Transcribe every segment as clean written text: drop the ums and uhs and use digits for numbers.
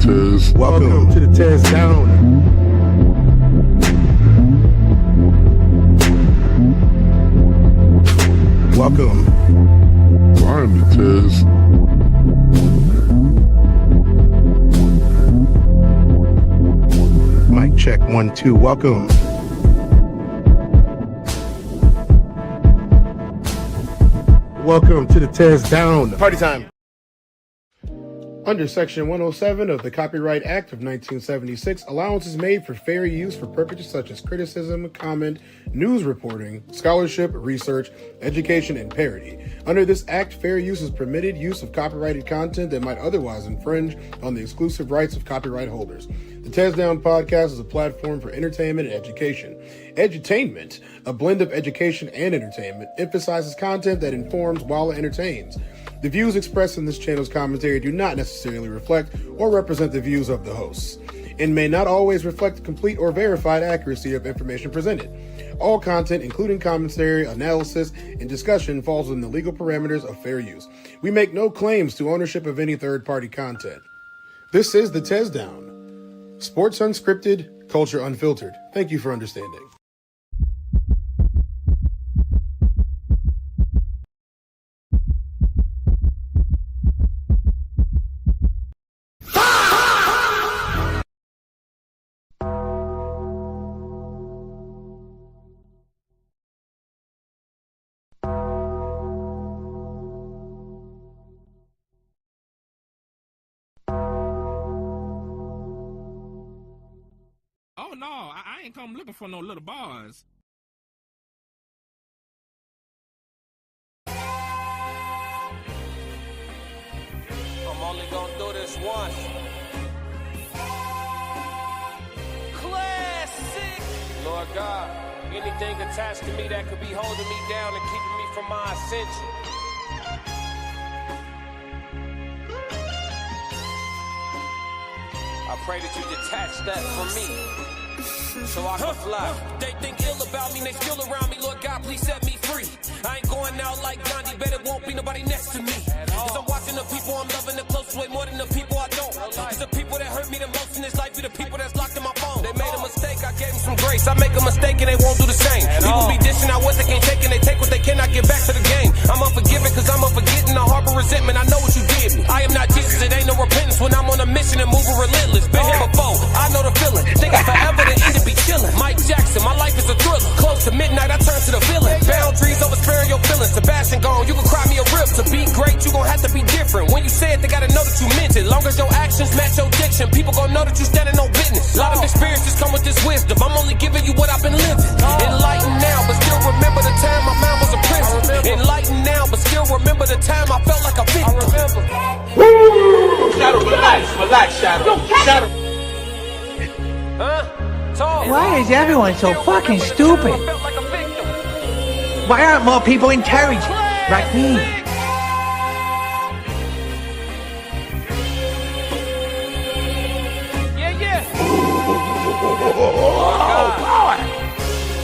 Tez. Welcome to the Tez Down. Welcome. Find the Tez. Mic check 1 2. Welcome. Welcome to the Tez Down. Party time. Under Section 107 of the Copyright Act of 1976, allowance is made for fair use for purposes such as criticism, comment, news reporting, scholarship, research, education, and parody. Under this act, fair use is permitted use of copyrighted content that might otherwise infringe on the exclusive rights of copyright holders. The Tez Down podcast is a platform for entertainment and education. Edutainment, a blend of education and entertainment, emphasizes content that informs while it entertains. The views expressed in this channel's commentary do not necessarily reflect or represent the views of the hosts, and may not always reflect the complete or verified accuracy of information presented. All content, including commentary, analysis, and discussion, falls within the legal parameters of fair use. We make no claims to ownership of any third-party content. This is the Tez Down. Sports unscripted, culture unfiltered. Thank you for understanding. Oh no, I ain't come looking for no little bars. I'm only gonna do this once. Classic! Lord God, anything attached to me that could be holding me down and keeping me from my ascension. I pray that you detach that from me, so I can fly. They think ill about me, they still around me. Lord God, please set me free. I ain't going out like Gandhi, bet it won't be nobody next to me. Cause I'm watching the people I'm loving the closest way more than the people I don't. Cause the people that hurt me the most in this life be the people that's locked in my phone. They made a mistake, I gave them some grace. I make a mistake and they won't do the same. People be dishing out what they can't take and they take what they cannot get back to the game. I'm unforgiving cause I'm unforgetting. I harbor resentment, I know what you did me. I am not Jesus, it ain't no repentance when I'm on a mission and moving relentless. Been here before, I know the feeling. Thinking forever the end to be chilling. Mike Jackson, my life is a thriller. Close to midnight, I turn to the villain. Boundaries over sparing your feelings. Sebastian gone, you can cry me a rip. To be great, you gon' have to be different. When you say it, they gotta know that you meant it. Long as your actions match your diction, people gon' know that you standing on business. A lot of experiences come with this wisdom. I'm only giving you what I've been living. Enlightened now, but still remember the time my mind was a prison. Enlightened now, but still remember the time I felt like a victim. I remember. Shadow, relax, Shadow. Shadow. Why is everyone so fucking stupid? Why aren't more people intelligent like me? Yeah.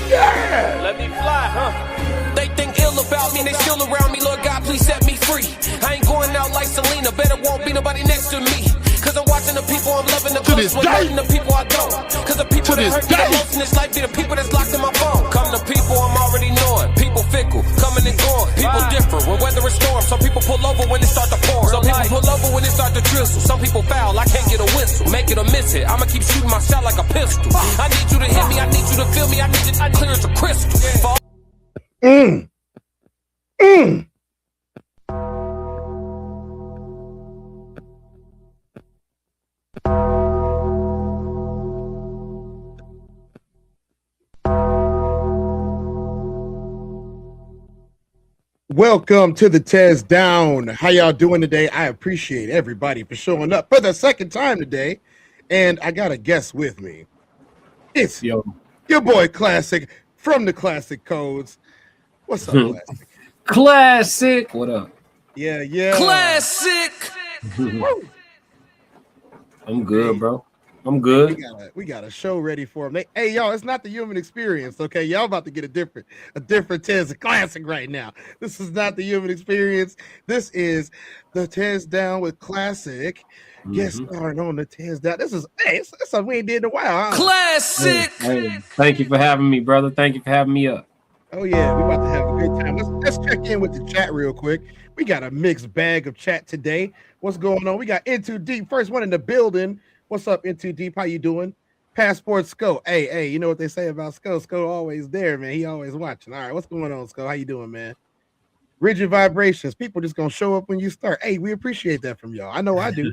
Yeah. Let me fly, huh? They think ill about me, they still around me. Lord God, please set me free. I ain't going out like Selena, bet it won't be nobody next to me. Cause I'm watching the people I'm loving the close way more than the people I don't. Cause the people that hurt me the most in this life be the people that's locked in my phone. Come to people I'm already knowing. People fickle, coming and going. People different when weather is storm. Some people pull over when it start to pour. Some people pull over when it start to drizzle. Some people foul, I can't get a whistle. Make it or miss it, I'ma keep shooting my shot like a pistol. I need you to hit me, I need you to feel me, I need you to clear as a crystal. Welcome to the Tez Down. How y'all doing today? I appreciate everybody for showing up for the second time today. And I got a guest with me. It's your boy Classic from the Classic Codes. What's up, Classic? Classic. What up? Yeah. Classic. I'm good, bro. I'm good. We got a show ready for them. Hey, y'all, it's not the human experience, okay? Y'all about to get a different Tez classic right now. This is not the human experience. This is the Tez Down with Classic. Yes, starting on the Tez Down. This is it's something we ain't did in a while. Huh? Classic. Hey, thank you for having me, brother. Thank you for having me up. Oh yeah, we about to have a good time. Let's check in with the chat real quick. We got a mixed bag of chat today. What's going on? We got Into Deep, first one in the building. What's up, Into Deep? How you doing? Passport Sco. Hey, you know what they say about Sco? Sco always there, man. He always watching. All right, what's going on, Sco? How you doing, man? Rigid vibrations. People just gonna show up when you start. Hey, we appreciate that from y'all. I know I do.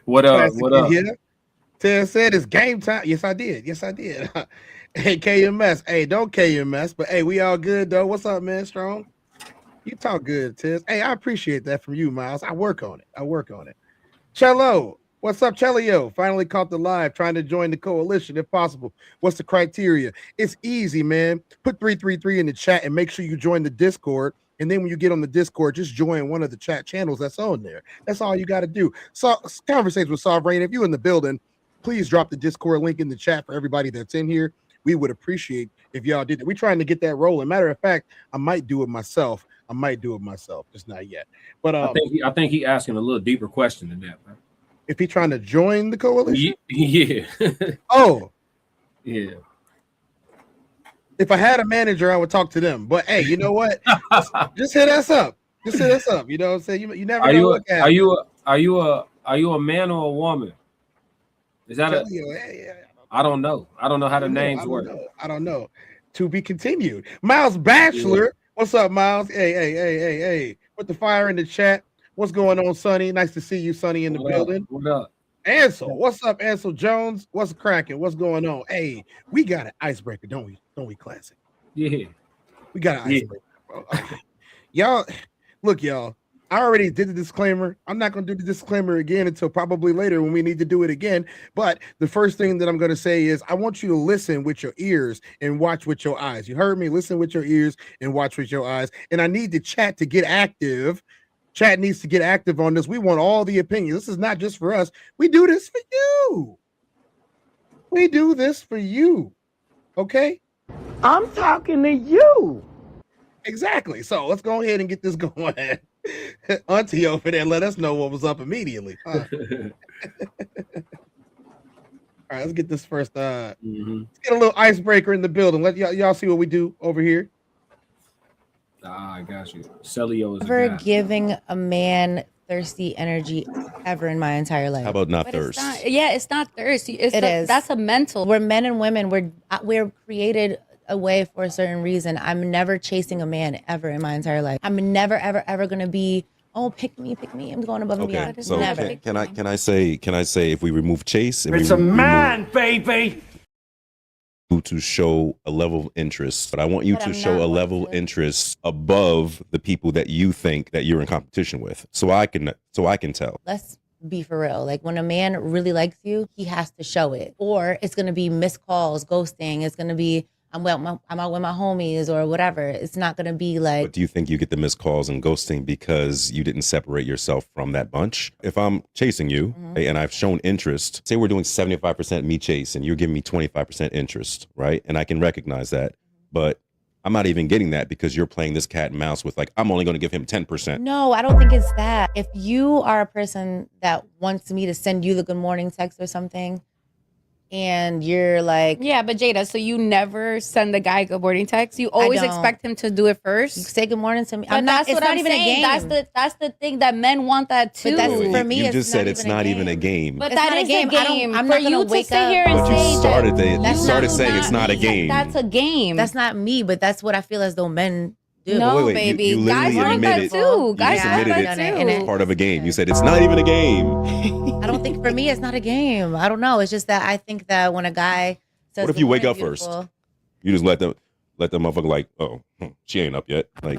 What up? What up? Yeah. Ted said it's game time. Yes, I did. Hey, KMS. Hey, don't KMS, but hey, we all good though. What's up, man? Strong. You talk good, Tiz. Hey, I appreciate that from you, Miles. I work on it. Cello. What's up, Chelio? Finally caught the live, trying to join the coalition if possible. What's the criteria? It's easy, man. Put 333 in the chat and make sure you join the Discord. And then when you get on the Discord, just join one of the chat channels that's on there. That's all you got to do. So, Conversations with Sovereign. If you're in the building, please drop the Discord link in the chat for everybody that's in here. We would appreciate if y'all did that. We're trying to get that rolling. Matter of fact, I might do it myself, just not yet. But I think he asking a little deeper question than that, man. If he's trying to join the coalition, yeah. Oh, yeah. If I had a manager, I would talk to them. But hey, you know what? just hit us up. You know what I'm saying? You never know. Are you a man or a woman? Is that I don't know. I don't know how the names work. I don't know. To be continued. Miles Bachelor. Yeah. What's up, Miles? Hey. Put the fire in the chat. What's going on, Sonny? Nice to see you, Sonny, in the building. What up? Ansel. What's up, Ansel Jones? What's cracking? What's going on? Hey, we got an icebreaker, don't we? Don't we, Classic? Yeah. We got an icebreaker. Okay. Y'all, look, y'all. I already did the disclaimer. I'm not going to do the disclaimer again until probably later when we need to do it again. But the first thing that I'm going to say is I want you to listen with your ears and watch with your eyes. You heard me? Listen with your ears and watch with your eyes. And I need the chat to get active. Chat needs to get active on this. We want all the opinions. This is not just for us. We do this for you. Okay? I'm talking to you. Exactly. So let's go ahead and get this going. Auntie over there, let us know what was up immediately. All right, let's get this first. Let's get a little icebreaker in the building. Let y'all see what we do over here. I got you. Celio is never giving a man thirsty energy ever in my entire life. How about not thirst? It's not thirst. It is. That's a mental. We're men and women. We're created a way for a certain reason. I'm never chasing a man ever in my entire life. I'm never ever gonna be, oh, pick me. I'm going above and beyond. So never. Can I say if we remove chase, it's a man, baby. To show a level of interest, but I want you to show a level of interest above the people that you think that you're in competition with, so I can tell. Let's be for real. Like when a man really likes you, he has to show it, or it's gonna be missed calls, ghosting. It's gonna be I'm out with my homies or whatever. It's not gonna be like. But do you think you get the missed calls and ghosting because you didn't separate yourself from that bunch? If I'm chasing you and I've shown interest, say we're doing 75% me chase and you're giving me 25% interest, right? And I can recognize that, but I'm not even getting that because you're playing this cat and mouse with like, I'm only gonna give him 10%. No, I don't think it's that. If you are a person that wants me to send you the good morning text or something, and you're like, yeah, but Jada, so you never send the guy a good morning text? You always expect him to do it first? You say good morning to me. But that's what I'm saying. That's the thing that men want that too. But that's, for me, you just said it's not even a game. But that is a game. I'm not gonna wake up. But you started saying it's not a game. That's a game. That's not me, but that's what I feel as though men do. No, baby. You guys want that too. Guys want that too. It's part of a game. You said it's not even a game. I don't think for me it's not a game. I don't know. It's just that I think that when a guy says, what if you wake up first? You just let them motherfucker like, oh, she ain't up yet. Like,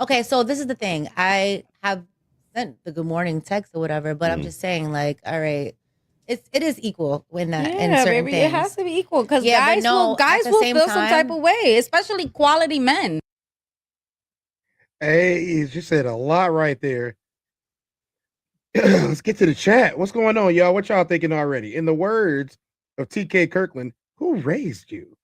okay, so this is the thing. I have sent the good morning text or whatever, but I'm just saying, like, all right, it is equal when that in certain things. It has to be equal because guys will feel some type of way, especially quality men. Hey, you said a lot right there. Let's get to the chat. What's going on, y'all? What y'all thinking already? In the words of TK Kirkland, who raised you?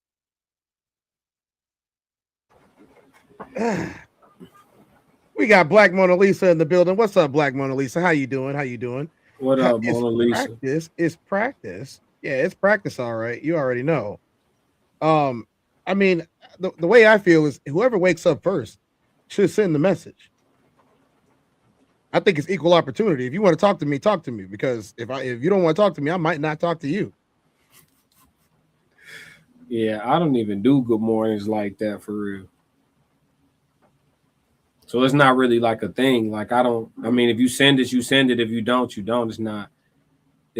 We got Black Mona Lisa in the building. What's up, Black Mona Lisa? How you doing? What up, Mona Lisa? Practice is practice. Yeah, it's practice, all right. You already know. I mean, the way I feel is whoever wakes up first should send the message. I think it's equal opportunity. If you want to talk to me, because if you don't want to talk to me, I might not talk to you. Yeah, I don't even do good mornings like that for real. So it's not really like a thing. Like I mean, if you send it, you send it. If you don't, you don't. It's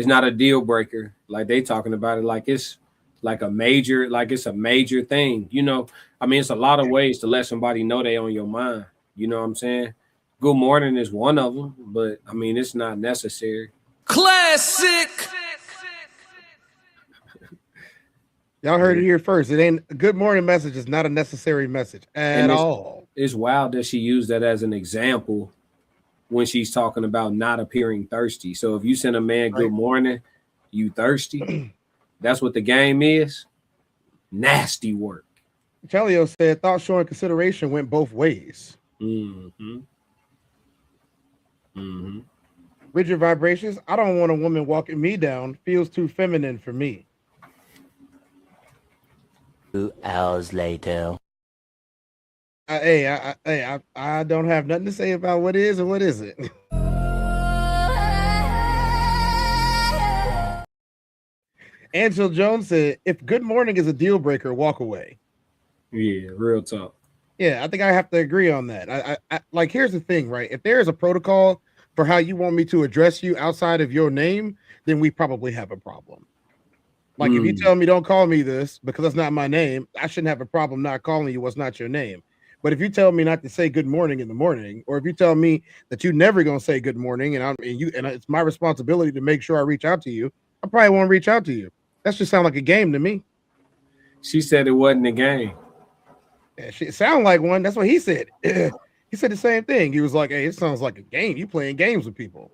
not a deal breaker. Like they talking about it like it's like it's a major thing. You know, I mean, it's a lot of ways to let somebody know they on your mind. You know what I'm saying? Good morning is one of them, but I mean, it's not necessary. Classic. Y'all heard it here first. It ain't a good morning message is not a necessary message at all. It's wild that she used that as an example when she's talking about not appearing thirsty. So if you send a man good morning, you thirsty. That's what the game is. Nasty work. Chelio said thought showing consideration went both ways. Rigid vibrations. I don't want a woman walking me down. Feels too feminine for me. 2 hours later. I don't have nothing to say about what is and what isn't. Angel Jones said, if good morning is a deal breaker, walk away. Yeah, real talk. Yeah, I think I have to agree on that. I like, here's the thing, right? If there is a protocol for how you want me to address you outside of your name, then we probably have a problem. Like if you tell me don't call me this because that's not my name, I shouldn't have a problem not calling you what's not your name. But if you tell me not to say good morning in the morning, or if you tell me that you're never gonna say good morning, and it's my responsibility to make sure I reach out to you, I probably won't reach out to you. That just sounds like a game to me. She said it wasn't a game. Yeah, it sounded like one. That's what he said. He said the same thing. He was like, "Hey, it sounds like a game. You playing games with people."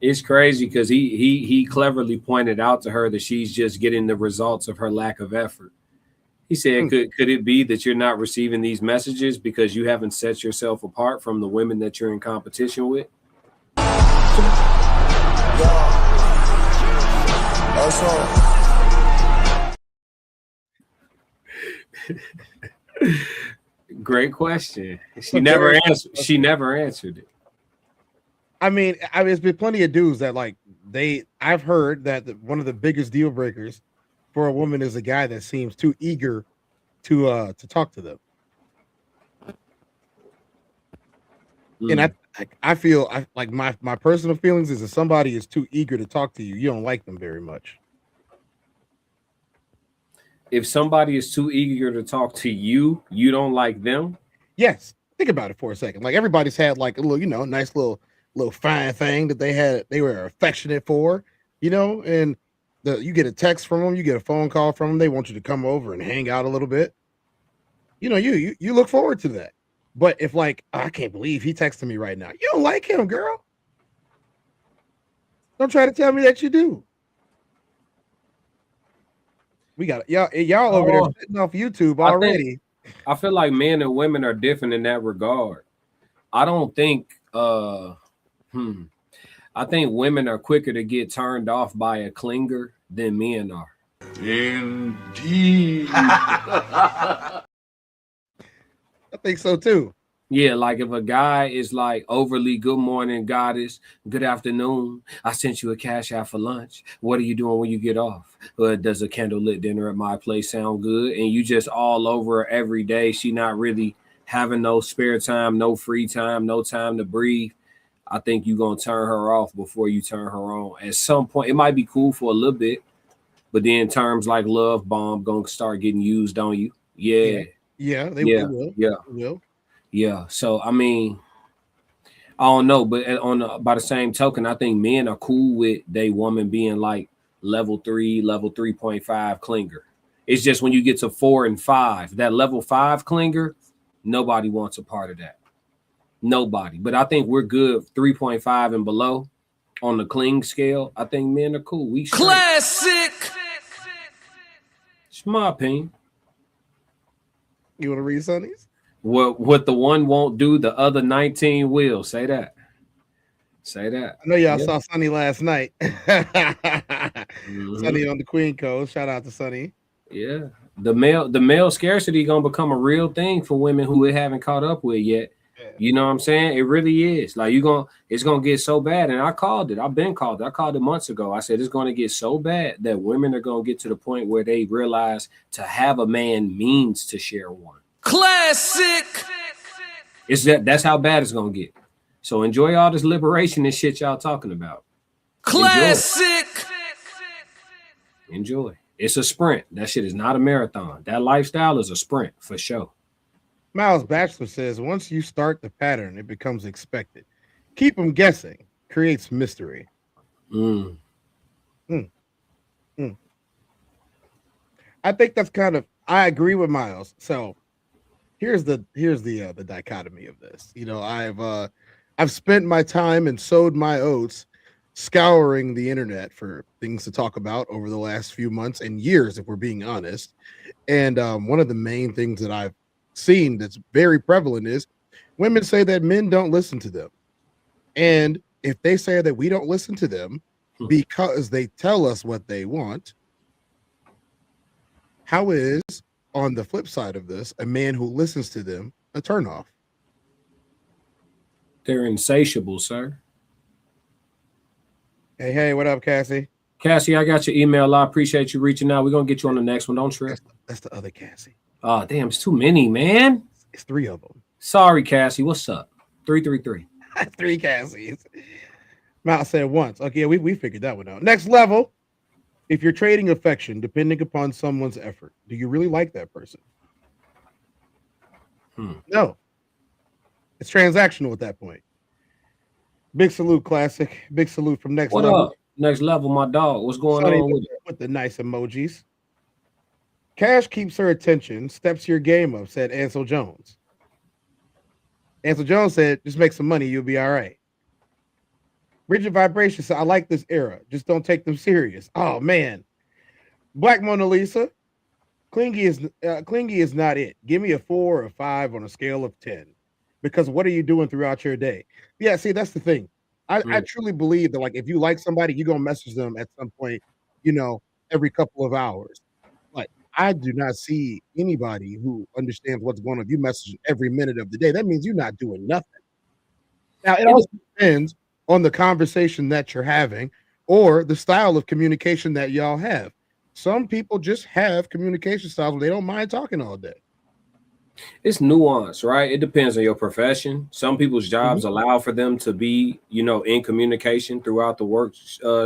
It's crazy because he cleverly pointed out to her that she's just getting the results of her lack of effort. He said, could it be that you're not receiving these messages because you haven't set yourself apart from the women that you're in competition with? Great question. She never answered it. I mean, there's been plenty of dudes that I've heard that one of the biggest deal breakers for a woman is a guy that seems too eager to talk to them. And I feel like my personal feelings is if somebody is too eager to talk to you, you don't like them very much. If somebody is too eager to talk to you, you don't like them? Yes. Think about it for a second. Like everybody's had like a little, nice little fine thing that they were affectionate for, and you get a text from them, you get a phone call from them, they want you to come over and hang out a little bit. You look forward to that. But if I can't believe he texted me right now. You don't like him, girl. Don't try to tell me that you do. We got y'all over there sitting off YouTube already. I feel like men and women are different in that regard. I don't think I think women are quicker to get turned off by a clinger than men are. Indeed. I think so too. Yeah, like if a guy is like overly good morning, goddess, good afternoon. I sent you a cash out for lunch. What are you doing when you get off? Does a candlelit dinner at my place sound good? And you just all over her every day. She not really having no spare time, no free time, no time to breathe. I think you're going to turn her off before you turn her on. At some point, it might be cool for a little bit, but then terms like love bomb going to start getting used on you. Yeah. Yeah, they will. Yeah. They will. Yeah. So, I mean, I don't know, but by the same token, I think men are cool with they woman being like level 3, level 3.5 clinger. It's just when you get to 4 and 5, that level 5 clinger, nobody wants a part of that. Nobody. But I think we're good 3.5 and below. On the cling scale, I think men are cool. We straight. Classic. It's my opinion. You want to read Sonny's? What the one won't do, the other 19 will. Say that. Say that. I know y'all saw Sonny last night. Sonny on the Queen Coast. Shout out to Sonny. Yeah. The male scarcity gonna become a real thing for women who it haven't caught up with yet. Yeah. You know what I'm saying? It really is. Like it's gonna get so bad. And I called it. I've been called it. I called it months ago. I said it's gonna get so bad that women are gonna get to the point where they realize to have a man means to share one. Classic. That's how bad it's gonna get. So enjoy all this liberation and shit y'all talking about. Classic. Enjoy. It's a sprint. That shit is not a marathon. That lifestyle is a sprint for sure. Miles Batchelor says, once you start the pattern, it becomes expected. Keep them guessing. Creates mystery. I think that's kind of, I agree with Miles. So here's the dichotomy of this. You know, I've spent my time and sowed my oats scouring the internet for things to talk about over the last few months and years, if we're being honest. And one of the main things that I've seen that's very prevalent is women say that men don't listen to them. And if they say that we don't listen to them because they tell us what they want, how is, on the flip side of this, a man who listens to them a turnoff? They're insatiable, sir. Hey, what up, Cassie? Cassie, I got your email. I appreciate you reaching out. We're going to get you on the next one. Don't trip. That's the other Cassie. Oh, damn. It's too many, man. It's 3 of them. Sorry, Cassie. What's up? 333. 3 Cassies. Mal said once. Okay, we figured that one out. Next level. If you're trading affection depending upon someone's effort, do you really like that person? No. It's transactional at that point. Big salute, Classic. Big salute from Next Level. What up? Next Level, my dog. What's going on with the nice emojis? Cash keeps her attention, steps your game up, said Ansel Jones. Ansel Jones said, just make some money, you'll be all right. Bridget Vibration said, I like this era. Just don't take them serious. Oh, man. Black Mona Lisa, clingy is not it. Give me a 4 or 5 on a scale of 10. Because what are you doing throughout your day? Yeah, see, that's the thing. I truly believe that, like, if you like somebody, you're going to message them at some point, you know, every couple of hours. Like, I do not see anybody who understands what's going on. If you message every minute of the day, that means you're not doing nothing. Now, it also depends on the conversation that you're having or the style of communication that y'all have. Some people just have communication styles where they don't mind talking all day. It's nuance, right? It depends on your profession. Some people's jobs allow for them to be, you know, in communication throughout the work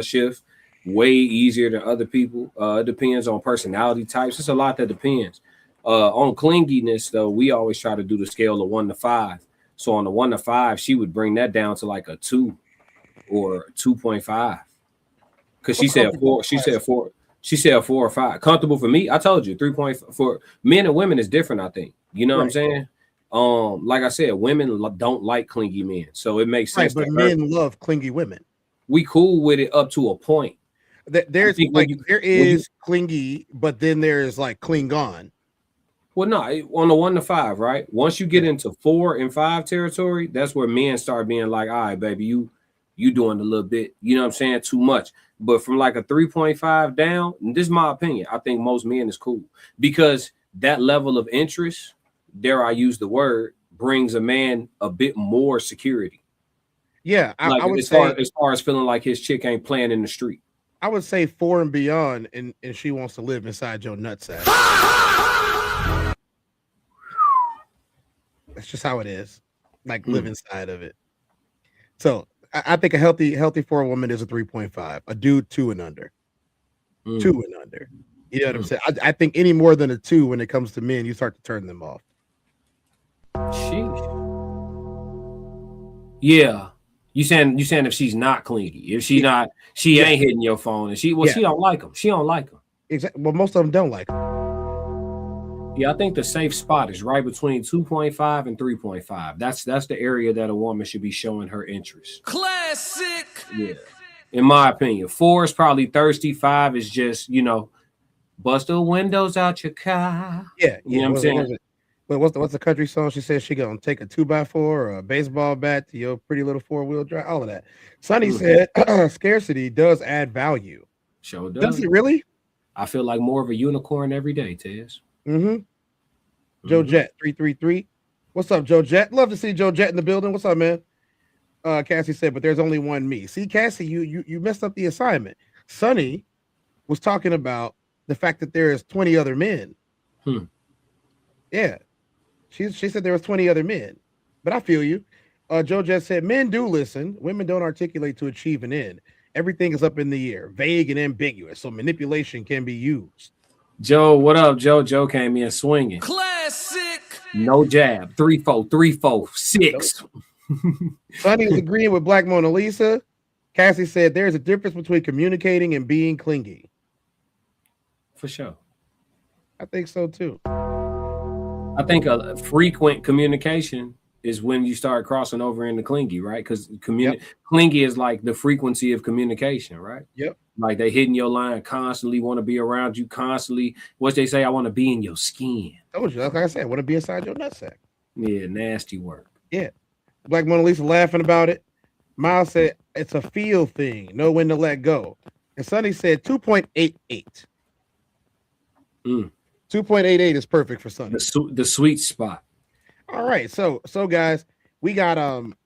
shift way easier than other people. It depends on personality types. It's a lot that depends. On clinginess, though, we always try to do the scale of 1 to 5. So on the 1 to 5, she would bring that down to like a 2 or 2.5. Because she said 4. She said 4. She said 4 or 5. Comfortable for me, I told you 3.4. For men and women is different, I think. You know what I'm saying? Like I said, women don't like clingy men, so it makes sense. Right, but men love clingy women. We cool with it up to a point. There is clingy, but then there's like Klingon. Well, no, on the 1 to 5, right? Once you get into 4 and 5 territory, that's where men start being like, all right, baby, you doing a little bit, you know what I'm saying, too much. But from like a 3.5 down, and this is my opinion, I think most men is cool because that level of interest, dare I use the word, brings a man a bit more security. Yeah, I would say as far as feeling like his chick ain't playing in the street. I would say 4 and beyond, and she wants to live inside your nutsack. That's just how it is. Like live inside of it. So I think a healthy for a woman is a 3.5. A dude 2 and under. 2 and under. You know what I'm saying? I think any more than a 2 when it comes to men, you start to turn them off. Sheesh. Yeah. You saying if she's not clingy, if she not, she ain't hitting your phone, and she don't like them. She don't like them. Exactly. Well, most of them don't like them. Yeah, I think the safe spot is right between 2.5 and 3.5. That's the area that a woman should be showing her interest. Classic. Yeah. in my opinion. 4 is probably thirsty. 5 is just, bust the windows out your car. Yeah, you know what I'm saying. What's the country song? She says she gonna take a 2x4 or a baseball bat to your pretty little 4-wheel drive. All of that. Sonny said scarcity does add value. Sure does. Does it really? I feel like more of a unicorn every day, Tez. Joe Jet 333. What's up, Joe Jet? Love to see Joe Jet in the building. What's up, man? Cassie said, but there's only one me. See, Cassie, you messed up the assignment. Sonny was talking about the fact that there is 20 other men. Yeah. She said there was 20 other men, but I feel you. Joe Jet said, men do listen. Women don't articulate to achieve an end. Everything is up in the air, vague and ambiguous, so manipulation can be used. Joe, what up, Joe? Joe came in swinging. Classic. No jab. 3-4, 3-4, 6. Sonny was agreeing with Black Mona Lisa. Cassie said there's a difference between communicating and being clingy. For sure. I think so too. I think a frequent communication is when you start crossing over into clingy, right? Because clingy is like the frequency of communication, right? Yep. Like they hitting your line constantly, want to be around you constantly. What they say, I want to be in your skin. Told you, like I said, I want to be inside your nutsack. Yeah, nasty work. Yeah. Black Mona Lisa laughing about it. Miles said it's a feel thing, know when to let go. And Sonny said 2.88. 2.88 is perfect for Sonny. The sweet spot. All right, so guys, we got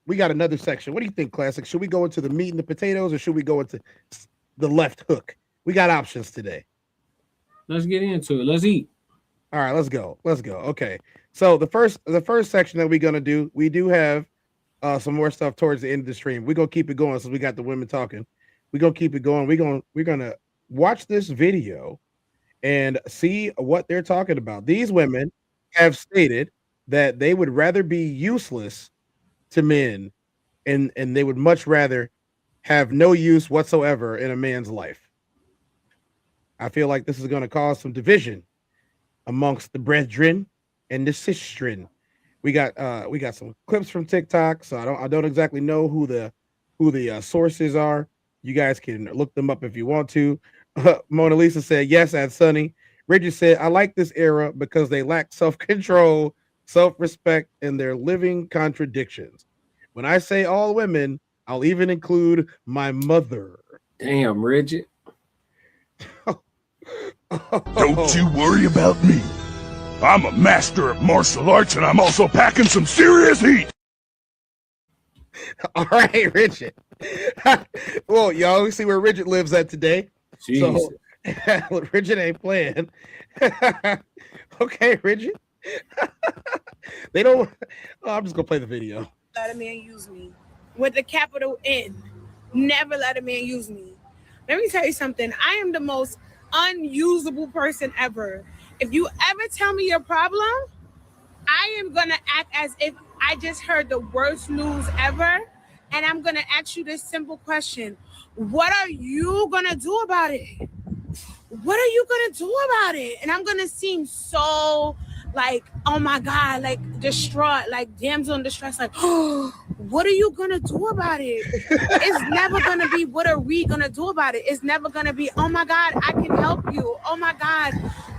another section. What do you think, Classic? Should we go into the meat and the potatoes, or should we go into the left hook? We got options today. Let's get into it. Let's eat. All right, let's go. Okay. So the first section that we're gonna do, we do have some more stuff towards the end of the stream. We're gonna keep it going since we got the women talking. We're gonna keep it going. We're gonna watch this video and see what they're talking about. These women have stated that they would rather be useless to men and they would much rather have no use whatsoever in a man's life. I feel like this is going to cause some division amongst the brethren and the sistren. We got some clips from TikTok, so I don't exactly know who the sources are. You guys can look them up if you want to. Mona Lisa said yes at Sunny. Richard said, I like this era because they lack self-control, self-respect, and their living contradictions. When I say all women, I'll even include my mother. Damn, Richard. Don't you worry about me. I'm a master of martial arts, and I'm also packing some serious heat. All right, Richard. Well, y'all see where Richard lives at today. Jesus. So Richard ain't playing. Okay, Richard. They don't. Oh, I'm just gonna play the video. Let a man use me with a capital N. Never let a man use me. Let me tell you something. I am the most unusable person ever. If you ever tell me your problem, I am gonna act as if I just heard the worst news ever, and I'm gonna ask you this simple question: what are you gonna do about it? What are you gonna do about it? And I'm gonna seem so like, oh my God, like distraught, like damsel in distress, like, oh, what are you gonna do about it? It's never gonna be, what are we gonna do about it? It's never gonna be, oh my God, I can help you. Oh my God,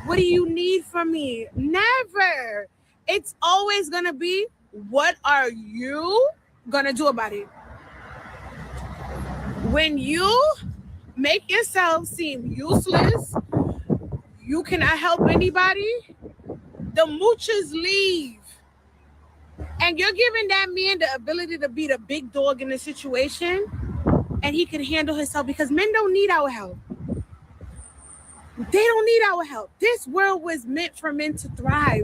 what do you need from me? Never. It's always gonna be, what are you gonna do about it? When you make yourself seem useless, you cannot help anybody, the moochers leave. And you're giving that man the ability to be the big dog in the situation, and he can handle himself, because men don't need our help. They don't need our help. This world was meant for men to thrive.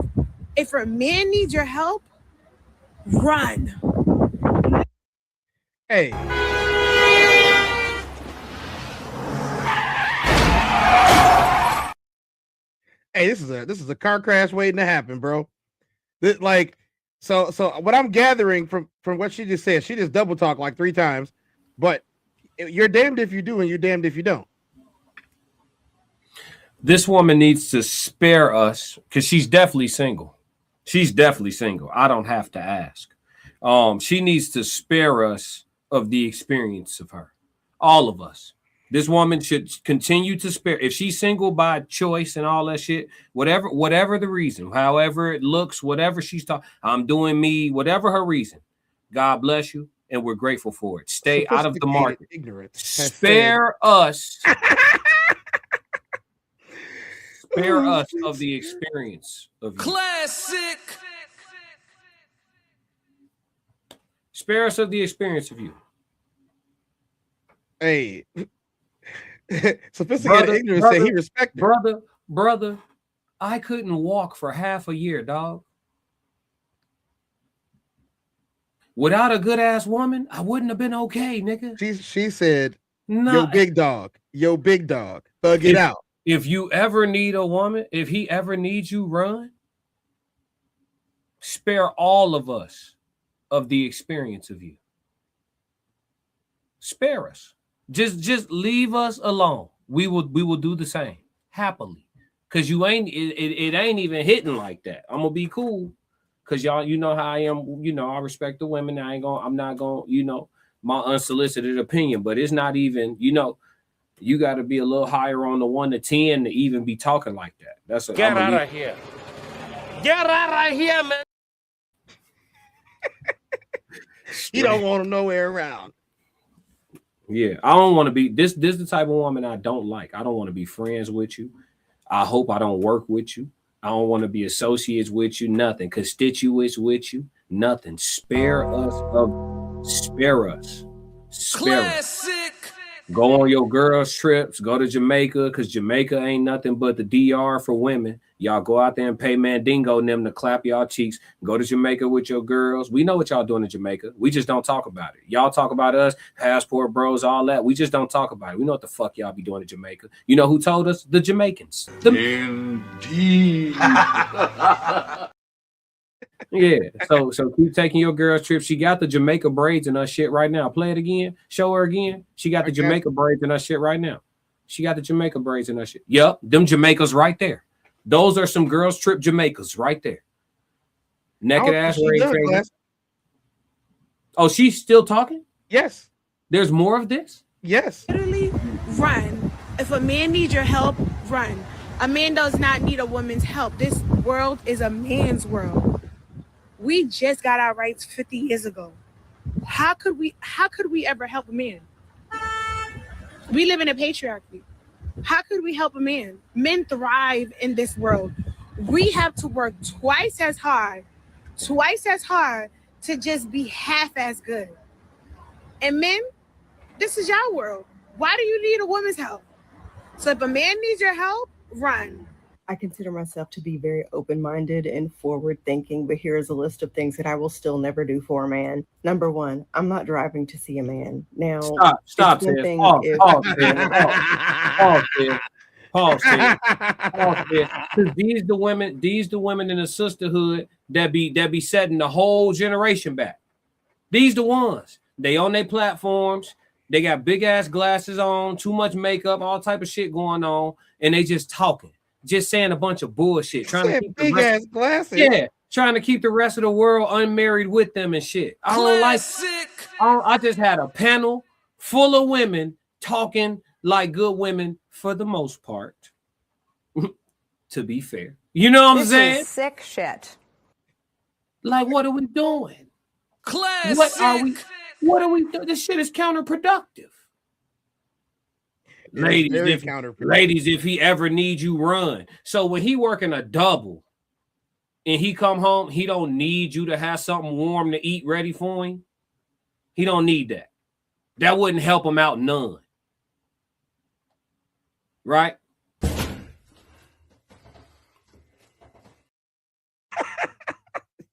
If a man needs your help, run. Hey. Hey, this is a car crash waiting to happen, bro. So what I'm gathering from what she just said, she just double talked like 3 times, but you're damned if you do and you're damned if you don't. This woman needs to spare us, because she's definitely single. She's definitely single. I don't have to ask. She needs to spare us of the experience of her. All of us. This woman should continue to spare. If she's single by choice and all that shit, whatever the reason, however it looks, whatever she's talking, I'm doing me, whatever her reason. God bless you, and we're grateful for it. Stay out of the market. Spare us. Spare us of the experience of you. Classic. Spare us of the experience of you. Hey. Sophisticated ignorance said he respected. Brother, I couldn't walk for half a year, dog. Without a good ass woman, I wouldn't have been okay, nigga. She said, yo, big dog, thug it out. If you ever need a woman, if he ever needs you, run. Spare all of us of the experience of you. Spare us. Just leave us alone. We will do the same happily, cause you ain't it ain't even hitting like that. I'm gonna be cool, cause y'all, you know how I am. You know I respect the women. I'm not gonna, you know, my unsolicited opinion, but it's not even. You know, you got to be a little higher on the 1 to 10 to even be talking like that. That's get out of here. Get out of here, man. You don't want him nowhere around. Yeah, I don't want to be this is the type of woman I don't like. I don't want to be friends with you. I hope I don't work with you. I don't want to be associates with you. Nothing. Constituents with you. Nothing. Spare us. Classic. Go on your girls' trips. Go to Jamaica, because Jamaica ain't nothing but the DR for women. Y'all go out there and pay Mandingo and them to clap y'all cheeks. Go to Jamaica with your girls. We know what y'all doing in Jamaica. We just don't talk about it. Y'all talk about us, passport bros, all that. We just don't talk about it. We know what the fuck y'all be doing in Jamaica. You know who told us? The Jamaicans. Indeed. Yeah. So keep taking your girls' trip. She got the Jamaica braids in her shit right now. Play it again. Show her again. She got the Jamaica braids in her shit right now. She got the Jamaica braids in her shit. Yup. Them Jamaicas right there. Those are some girls' trip Jamaicas right there. Naked ass ring. Oh, she's still talking? Yes. There's more of this? Yes. Literally run. If a man needs your help, run. A man does not need a woman's help. This world is a man's world. We just got our rights 50 years ago. How could we ever help a man? We live in a patriarchy. How could we help a man? Men thrive in this world. We have to work twice as hard to just be half as good. And men, this is your world. Why do you need a woman's help? So if a man needs your help, run. I consider myself to be very open-minded and forward-thinking, but here's a list of things that I will still never do for a man. Number one, I'm not driving to see a man. Now, stop, Sid. Pause, Sid. Because these the women in the sisterhood that be setting the whole generation back. These the ones. They on their platforms. They got big ass glasses on, too much makeup, all type of shit going on, and they just talking. Just saying a bunch of bullshit, trying to keep big ass glasses. Yeah, trying to keep the rest of the world unmarried with them and shit. I don't like. I just had a panel full of women talking like good women for the most part. To be fair, you know what I'm saying? This is sick shit. Like, what are we doing? Classic. What are we doing? This shit is counterproductive. Ladies, if he ever needs you, run. So when he working a double and he come home, he don't need you to have something warm to eat ready for him. He don't need that. That wouldn't help him out none. Right?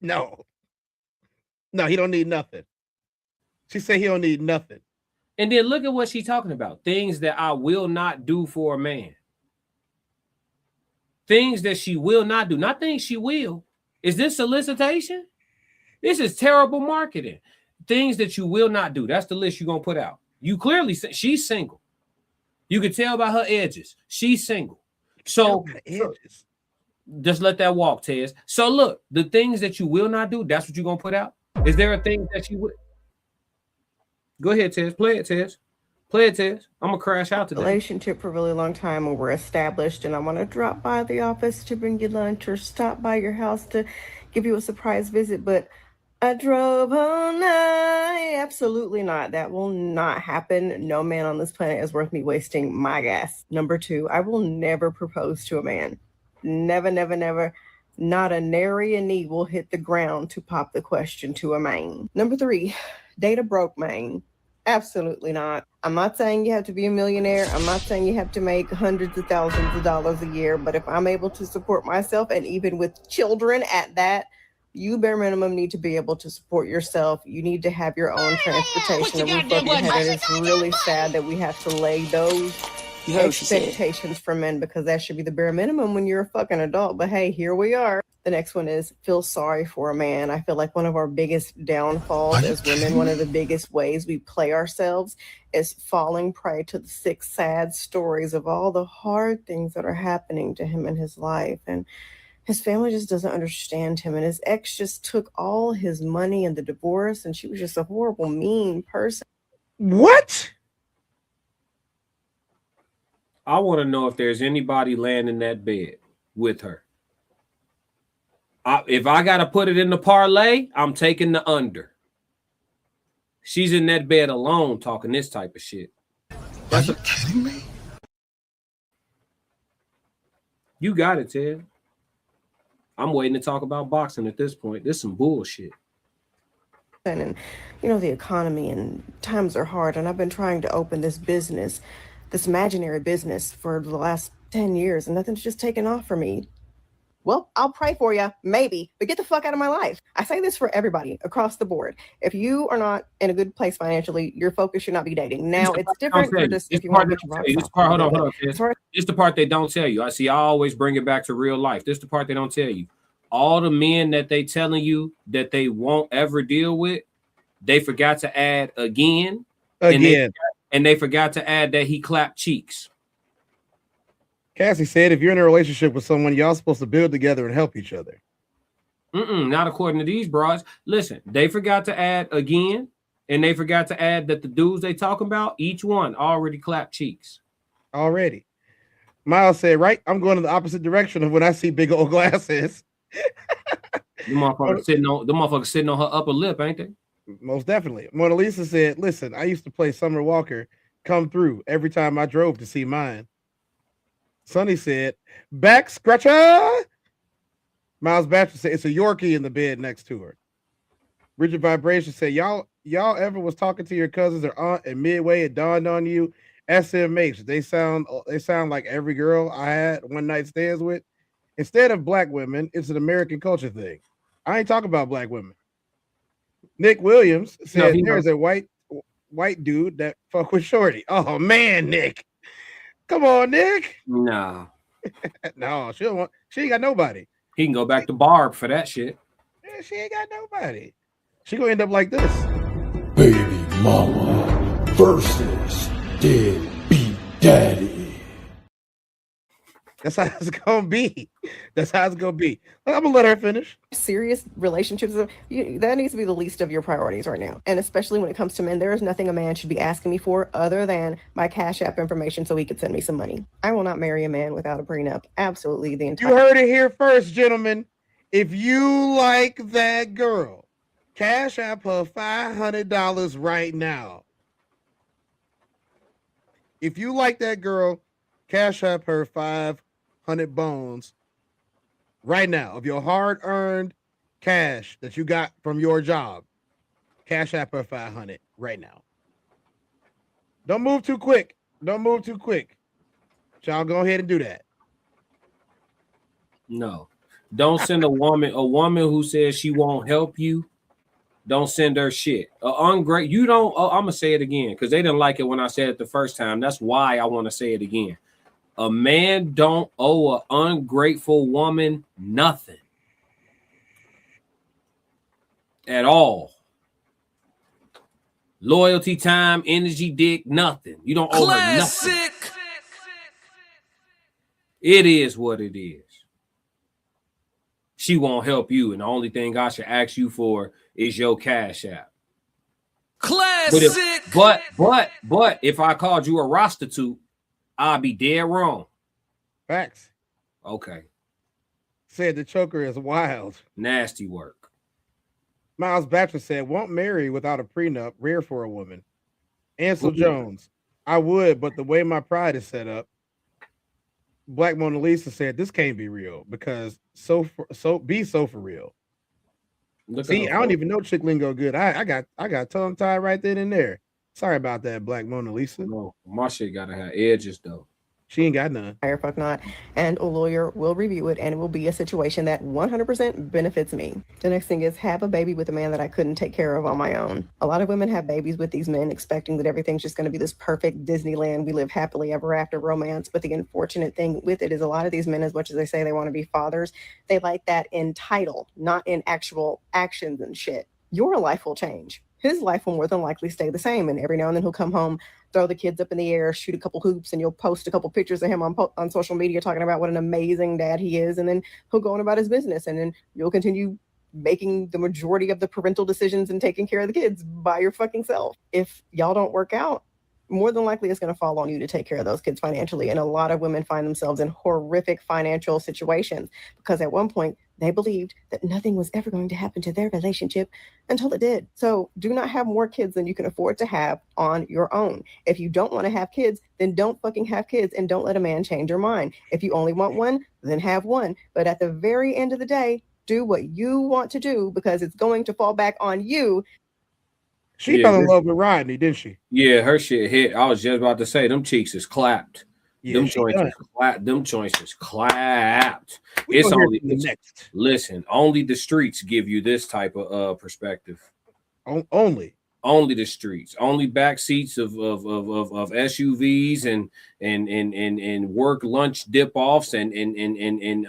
No, he don't need nothing. She said he don't need nothing. And then look at what she's talking about. Things that I will not do for a man. Things that she will not do. Not things she will. Is this solicitation? This is terrible marketing. Things that you will not do. That's the list you're going to put out. You clearly, she's single. You can tell by her edges. She's single. So just let that walk, Tez. So look, the things that you will not do, that's what you're going to put out? Is there a thing that you would? Go ahead, Tez. Play it, Tez. Play it, Tess. I'm gonna crash out today. Relationship for a really long time when we're established, and I want to drop by the office to bring you lunch or stop by your house to give you a surprise visit, but I drove all night. Absolutely not. That will not happen. No man on this planet is worth me wasting my gas. Number 2, I will never propose to a man. Never, never, never. Not a nary a knee will hit the ground to pop the question to a man. Number 3, date a broke man. Absolutely not. I'm not saying you have to be a millionaire. I'm not saying you have to make hundreds of thousands of dollars a year. But if I'm able to support myself, and even with children at that, you bare minimum need to be able to support yourself. You need to have your own transportation. And it's really sad that we have to lay those expectations for men, because that should be the bare minimum when you're a fucking adult. But hey, here we are. The next one is feel sorry for a man. I feel like one of our biggest downfalls as women, one of the biggest ways we play ourselves is falling prey to the sick, sad stories of all the hard things that are happening to him in his life. And his family just doesn't understand him. And his ex just took all his money in the divorce, and she was just a horrible, mean person. What? I want to know if there's anybody laying in that bed with her. If I got to put it in the parlay, I'm taking the under. She's in that bed alone talking this type of shit. Are you kidding me? You got it, Ted. I'm waiting to talk about boxing at this point. This is some bullshit. And, you know, the economy and times are hard. And I've been trying to open this business, this imaginary business, for the last 10 years. And nothing's just taken off for me. Well, I'll pray for you, maybe, but get the fuck out of my life. I say this for everybody across the board. If you are not in a good place financially, your focus should not be dating. Now, it's different for just if you want to get your rocks off. Hold on. It's the part they don't tell you. I always bring it back to real life. This is the part they don't tell you. All the men that they telling you that they won't ever deal with, they forgot to add again. And they forgot to add that he clapped cheeks. Cassie said, if you're in a relationship with someone, y'all supposed to build together and help each other. Not according to these broads. Listen, they forgot to add again, and they forgot to add that the dudes they talking about, each one already clapped cheeks. Already. Miles said, right, I'm going in the opposite direction of when I see big old glasses. The motherfuckers sitting on her upper lip, ain't they? Most definitely. Mona Lisa said, listen, I used to play Summer Walker come through every time I drove to see mine. Sonny said, back scratcher. Miles Batcher said, it's a Yorkie in the bed next to her. Rigid Vibration said, y'all ever was talking to your cousins or aunt and midway it dawned on you, SMH, they sound like every girl I had one night stands with. Instead of black women, it's an American culture thing. I ain't talking about black women. Nick Williams said, there's a white dude that fuck with Shorty. Oh man, Nick. Come on, Nick. Nah. No, she ain't got nobody. He can go back to Barb for that shit. Yeah, she ain't got nobody. She gonna end up like this. Baby mama versus deadbeat daddy. That's how it's gonna be. That's how it's gonna be. I'm gonna let her finish. Serious relationships, that needs to be the least of your priorities right now. And especially when it comes to men, there is nothing a man should be asking me for other than my Cash App information so he could send me some money. I will not marry a man without a prenup. Absolutely. You heard it here first, gentlemen. If you like that girl, Cash App her $500 right now. If you like that girl, Cash App her 500 bones right now of your hard-earned cash that you got from your job. Cash App her 500 right now. Don't move too quick. Y'all go ahead and do that. No. Don't send a woman who says she won't help you. Don't send her shit. I'm gonna say it again because they didn't like it when I said it the first time. That's why I want to say it again. A man don't owe an ungrateful woman nothing at all. Loyalty, time, energy, dick, nothing. You don't owe her nothing. It is what it is. She won't help you, and the only thing I should ask you for is your Cash App. Classic. But if I called you a prostitute, I'd be dead wrong. Facts. Okay. Said the choker is wild. Nasty work. Miles Batcher said, won't marry without a prenup, rare for a woman. Ansel Jones, I would, but the way my pride is set up. Black Mona Lisa said, this can't be real because so for real. See, I don't even know chick lingo good. I got tongue tied right then and there. Sorry about that, Black Mona Lisa. No, my shit gotta have edges though. She ain't got none. Fuck not. And a lawyer will review it, and it will be a situation that 100% benefits me. The next thing is have a baby with a man that I couldn't take care of on my own. A lot of women have babies with these men expecting that everything's just going to be this perfect Disneyland, we live happily ever after romance. But the unfortunate thing with it is a lot of these men, as much as they say they want to be fathers, they like that in title, not in actual actions and shit. Your life will change. His life will more than likely stay the same. And every now and then he'll come home, throw the kids up in the air, shoot a couple hoops, and you'll post a couple pictures of him on social media talking about what an amazing dad he is. And then he'll go on about his business. And then you'll continue making the majority of the parental decisions and taking care of the kids by your fucking self. If y'all don't work out, more than likely it's going to fall on you to take care of those kids financially. And a lot of women find themselves in horrific financial situations because at one point they believed that nothing was ever going to happen to their relationship until it did. So do not have more kids than you can afford to have on your own. If you don't want to have kids, then don't fucking have kids and don't let a man change your mind. If you only want one, then have one. But at the very end of the day, do what you want to do because it's going to fall back on you. She fell in love with Rodney, didn't she? Yeah, her shit hit. I was just about to say, them cheeks is clapped. Yeah, them joints is clapped. It's only next. Listen, only the streets give you this type of perspective. Only the streets, only back seats of SUVs and work lunch dip offs and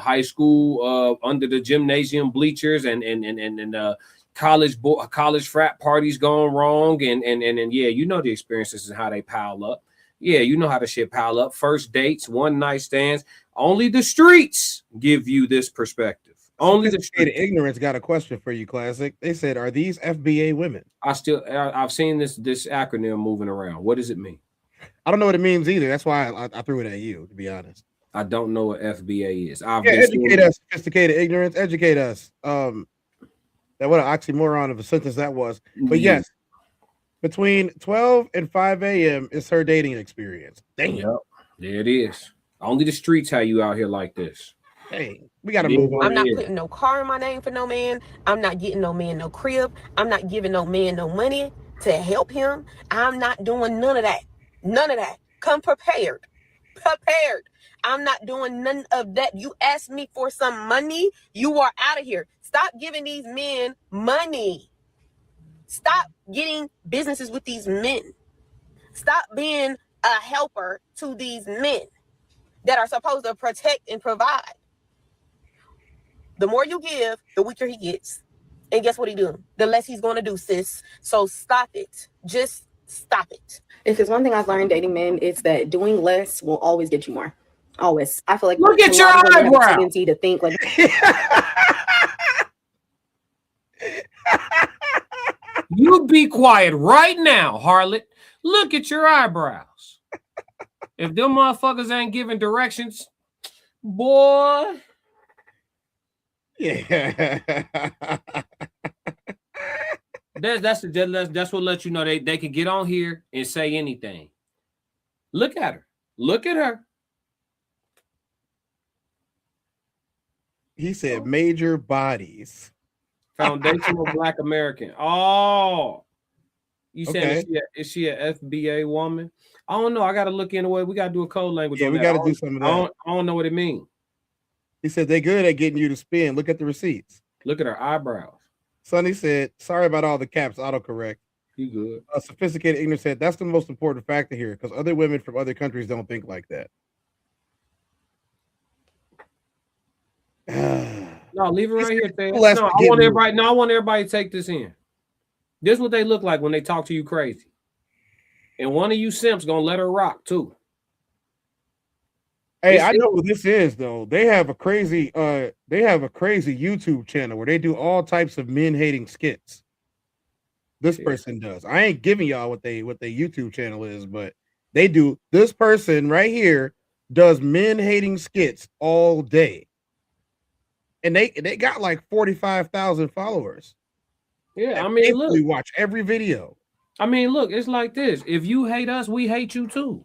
high school under the gymnasium bleachers and college frat parties going wrong and yeah, you know the experiences and how they pile up. Yeah, you know how the shit pile up. First dates, one night stands. Only the streets give you this perspective. Only the streets. Ignorance got a question for you, Classic. They said, "Are these FBA women?" I've seen this acronym moving around. What does it mean? I don't know what it means either. That's why I threw it at you, to be honest. I don't know what FBA is. Educate us, sophisticated ignorance. Educate us. That what an oxymoron of a sentence that was. But yes, between 12 and 5 a.m. is her dating experience. Damn. Yep. There it is. Only the streets have you out here like this. Hey, we gotta move on. I'm not putting no car in my name for no man. I'm not getting no man no crib. I'm not giving no man no money to help him. I'm not doing none of that. None of that. Come prepared. I'm not doing none of that. You ask me for some money, you are out of here. Stop giving these men money. Stop getting businesses with these men. Stop being a helper to these men that are supposed to protect and provide. The more you give, the weaker he gets. And guess what he's doing? The less he's going to do, sis. So stop it. Just stop it. If there's one thing I've learned dating men, it's that doing less will always get you more. Always. I feel like look at your eyebrow. Tendency to think like you be quiet right now, harlot. Look at your eyebrows. If them motherfuckers ain't giving directions, boy. Yeah. That's what lets you know they can get on here and say anything. Look at her. Look at her. He said major bodies. Foundational Black American. Oh, you saying is she a FBA woman? I don't know. I got to look into it. We got to do a code language. Yeah, we got to do some of that. I don't know what it means. He said they're good at getting you to spin. Look at the receipts. Look at her eyebrows. Sonny said, sorry about all the caps, autocorrect. You good. A sophisticated ignorance said, that's the most important factor here because other women from other countries don't think like that. No, leave it right here. I want everybody to take this in. This is what they look like when they talk to you crazy. And one of you simps gonna let her rock too. Hey, I know what this is though. They have a crazy YouTube channel where they do all types of men hating skits. This person does. I ain't giving y'all what they YouTube channel is, but they do. This person right here does men hating skits all day. And they got like 45,000 followers. Yeah, I mean, look, we watch every video. I mean, look, it's like this. If you hate us, we hate you too.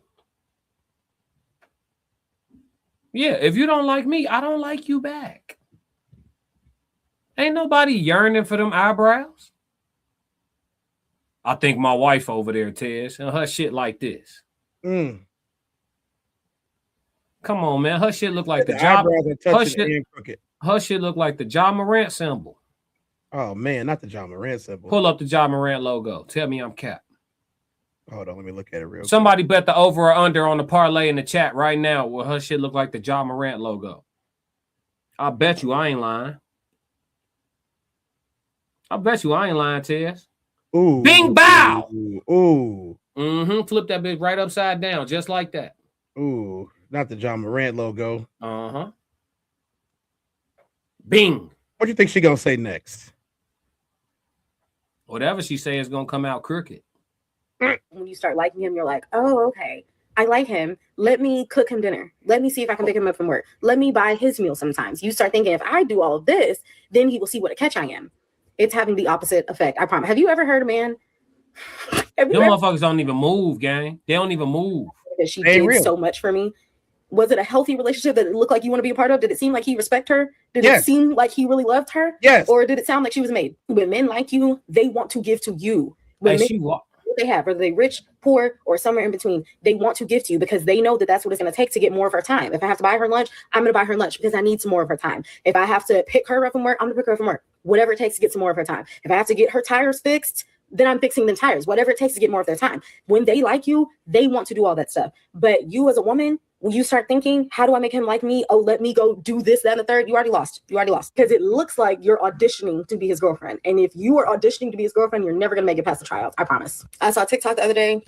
Yeah, if you don't like me, I don't like you back. Ain't nobody yearning for them eyebrows. I think my wife over there, Tez, and her shit like this. Come on, man. Her shit look like the job. Her shit look like the Ja Morant symbol. Oh man, not the Ja Morant symbol. Pull up the Ja Morant logo. Tell me I'm capped. Hold on, let me look at it real quick. Somebody bet the over or under on the parlay in the chat right now where her shit look like the Ja Morant logo. I bet you I ain't lying. I bet you I ain't lying, Tez. Ooh. Bing bow. Ooh. Flip that bitch right upside down, just like that. Ooh. Not the Ja Morant logo. Bing. What do you think she gonna say next? Whatever she say is gonna come out crooked. When you start liking him, you're like, oh, okay, I like him. Let me cook him dinner. Let me see if I can pick him up from work. Let me buy his meal sometimes. You start thinking, if I do all of this, then he will see what a catch I am. It's having the opposite effect. I promise. Have you ever heard a man? Them motherfuckers don't even move, gang. They don't even move. That she did so much for me. Was it a healthy relationship that it looked like you want to be a part of? Did it seem like he respect her? Did it seem like he really loved her? Yes. Or did it sound like she was made? When men like you, they want to give to you. When what they have, whether they rich, poor, or somewhere in between, they want to give to you because they know that that's what it's going to take to get more of her time. If I have to buy her lunch, I'm going to buy her lunch because I need some more of her time. If I have to pick her up from work, I'm going to pick her up from work. Whatever it takes to get some more of her time. If I have to get her tires fixed, then I'm fixing them tires. Whatever it takes to get more of their time. When they like you, they want to do all that stuff. But you as a woman, when you start thinking, how do I make him like me? Oh, let me go do this, that, and the third. You already lost. You already lost. Because it looks like you're auditioning to be his girlfriend. And if you are auditioning to be his girlfriend, you're never going to make it past the trials. I promise. I saw TikTok the other day.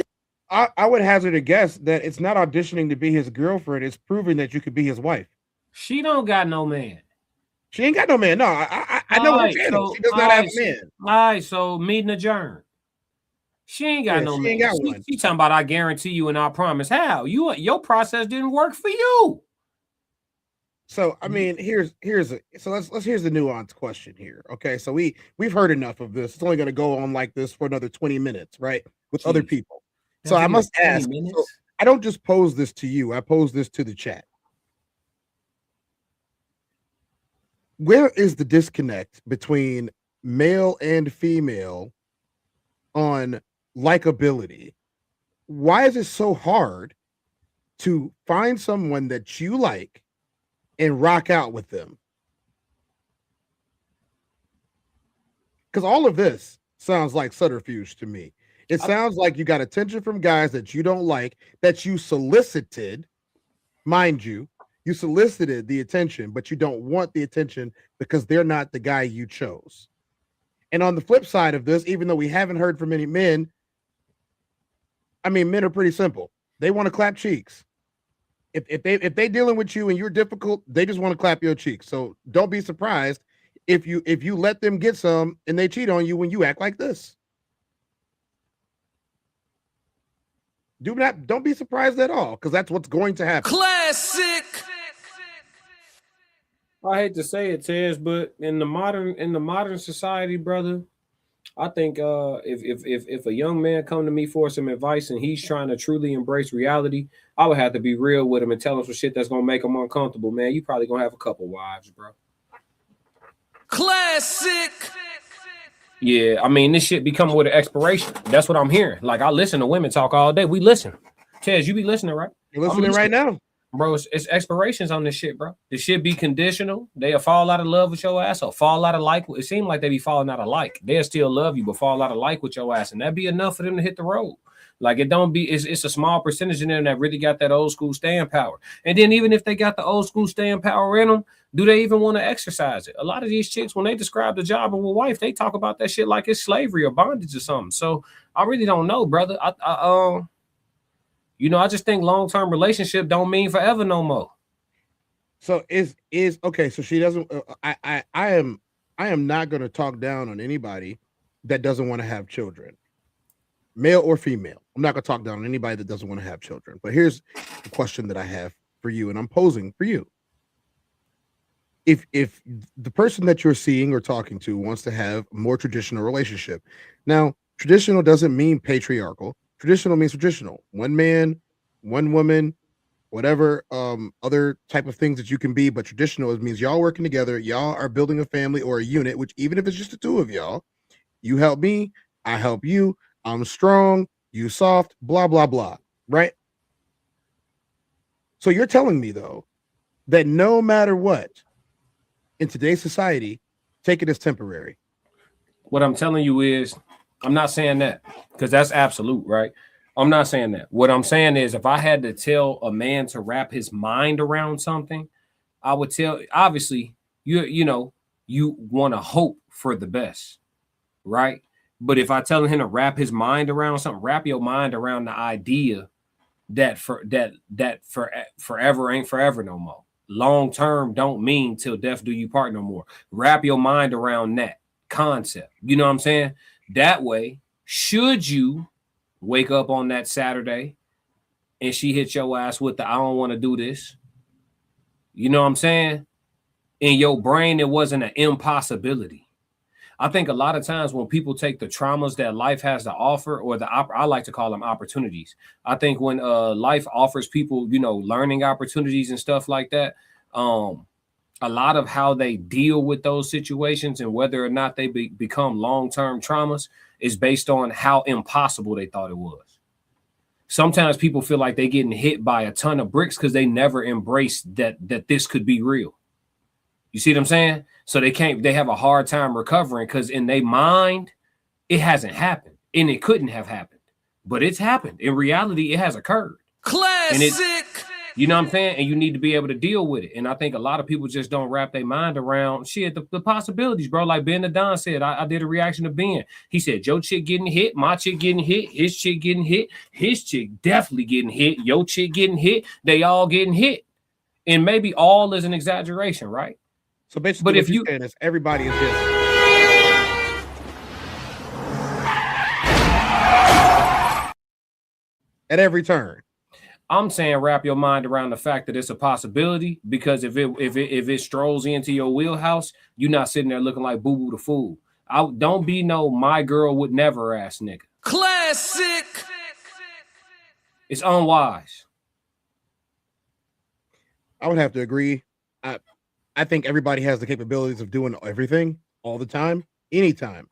I would hazard a guess that it's not auditioning to be his girlfriend. It's proving that you could be his wife. She don't got no man. She ain't got no man. No, I know what you're saying. She does not have a man. All right, so meeting adjourned. She ain't got no man. She talking about I guarantee you and I promise. How? Your process didn't work for you. So I mean, here's the nuanced question here. Okay, so we've heard enough of this. It's only going to go on like this for another 20 minutes, right? With other people. So I must ask. So I don't just pose this to you. I pose this to the chat. Where is the disconnect between male and female on likability? Why is it so hard to find someone that you like and rock out with them? Because all of this sounds like subterfuge to me. It sounds like you got attention from guys that you don't like, that you solicited, mind you. You solicited the attention, but you don't want the attention because they're not the guy you chose. And on the flip side of this, even though we haven't heard from any men, I mean, men are pretty simple. They want to clap cheeks. If they dealing with you and you're difficult, they just want to clap your cheeks. So don't be surprised if you let them get some and they cheat on you when you act like this. Don't be surprised at all, because that's what's going to happen. Classic. I hate to say it, Tez, but in the modern society, brother, I think if a young man come to me for some advice and he's trying to truly embrace reality, I would have to be real with him and tell him some shit that's gonna make him uncomfortable. Man, you probably gonna have a couple wives, bro. Classic. Yeah, I mean, this shit be coming with an expiration. That's what I'm hearing. Like, I listen to women talk all day. We listen. Tez, you be listening, right? You're listening right now. Bro, it's expirations on this shit, bro. This shit be conditional. They'll fall out of love with your ass or fall out of like. It seems like they be falling out of like. They'll still love you, but fall out of like with your ass. And that'd be enough for them to hit the road. Like, it don't be, it's a small percentage in them that really got that old school staying power. And then even if they got the old school staying power in them, do they even want to exercise it? A lot of these chicks, when they describe the job of a wife, they talk about that shit like it's slavery or bondage or something. So I really don't know, brother. I just think long-term relationship don't mean forever no more. So is okay. So she doesn't. I am not going to talk down on anybody that doesn't want to have children, male or female. I'm not going to talk down on anybody that doesn't want to have children. But here's the question that I have for you, and I'm posing for you. If the person that you're seeing or talking to wants to have a more traditional relationship, now traditional doesn't mean patriarchal. Traditional means traditional. One man, one woman, whatever other type of things that you can be, but traditional means y'all working together, y'all are building a family or a unit, which even if it's just the two of y'all, you help me, I help you, I'm strong, you soft, blah, blah, blah, right? So you're telling me, though, that no matter what, in today's society, take it as temporary. What I'm telling you is, I'm not saying that, because that's absolute, right? I'm not saying that. What I'm saying is, if I had to tell a man to wrap his mind around something, I would tell, obviously, you want to hope for the best, right? But if I tell him to wrap his mind around something, wrap your mind around the idea that forever ain't forever no more. Long term don't mean till death do you part no more. Wrap your mind around that concept. You know what I'm saying? That way, should you wake up on that Saturday and she hit your ass with the I don't want to do this, you know what I'm saying? In your brain, it wasn't an impossibility. I think a lot of times when people take the traumas that life has to offer, or I like to call them opportunities. I think when life offers people, learning opportunities and stuff like that, a lot of how they deal with those situations and whether or not they become long-term traumas is based on how impossible they thought it was. Sometimes people feel like they're getting hit by a ton of bricks because they never embraced that this could be real. You see what I'm saying? So they have a hard time recovering because in their mind, it hasn't happened and it couldn't have happened, but it's happened. In reality, it has occurred. Classic. You know what I'm saying? And you need to be able to deal with it. And I think a lot of people just don't wrap their mind around the possibilities, bro. Like Ben the Don said, I did a reaction to Ben. He said, your chick getting hit, my chick getting hit, his chick getting hit, his chick definitely getting hit, your chick getting hit, they all getting hit. And maybe all is an exaggeration, right? So basically, what you're saying is everybody is this. At every turn. I'm saying wrap your mind around the fact that it's a possibility, because if it strolls into your wheelhouse, you're not sitting there looking like Boo Boo the Fool. Don't be no my girl would never ass nigga. Classic. It's unwise. I would have to agree. I think everybody has the capabilities of doing everything all the time, anytime.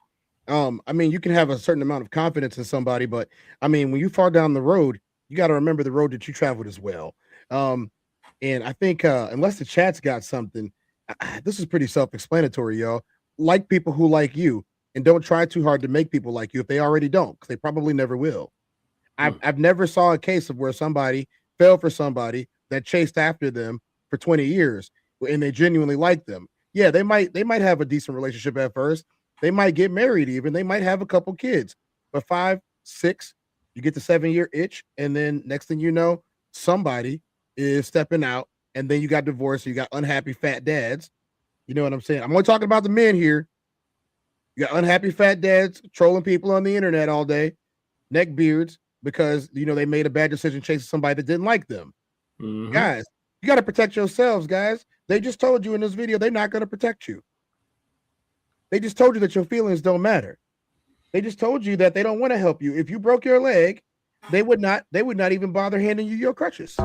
I mean, you can have a certain amount of confidence in somebody, but I mean, when you far down the road, you got to remember the road that you traveled as well. And I think unless the chat's got something, this is pretty self-explanatory, y'all. Like people who like you, and don't try too hard to make people like you if they already don't, because they probably never will. I've never saw a case of where somebody fell for somebody that chased after them for 20 years. And they genuinely like them. Yeah, they might have a decent relationship at first. They might get married even. They might have a couple kids. But 5, 6, you get the 7-year itch, and then next thing you know, somebody is stepping out, and then you got divorced. So you got unhappy fat dads. You know what I'm saying? I'm only talking about the men here. You got unhappy fat dads trolling people on the internet all day, neck beards, because they made a bad decision chasing somebody that didn't like them. Mm-hmm. Guys, you got to protect yourselves, guys. They just told you in this video they're not going to protect you. They just told you that your feelings don't matter. They just told you that they don't want to help you. If you broke your leg, they would not even bother handing you your crutches.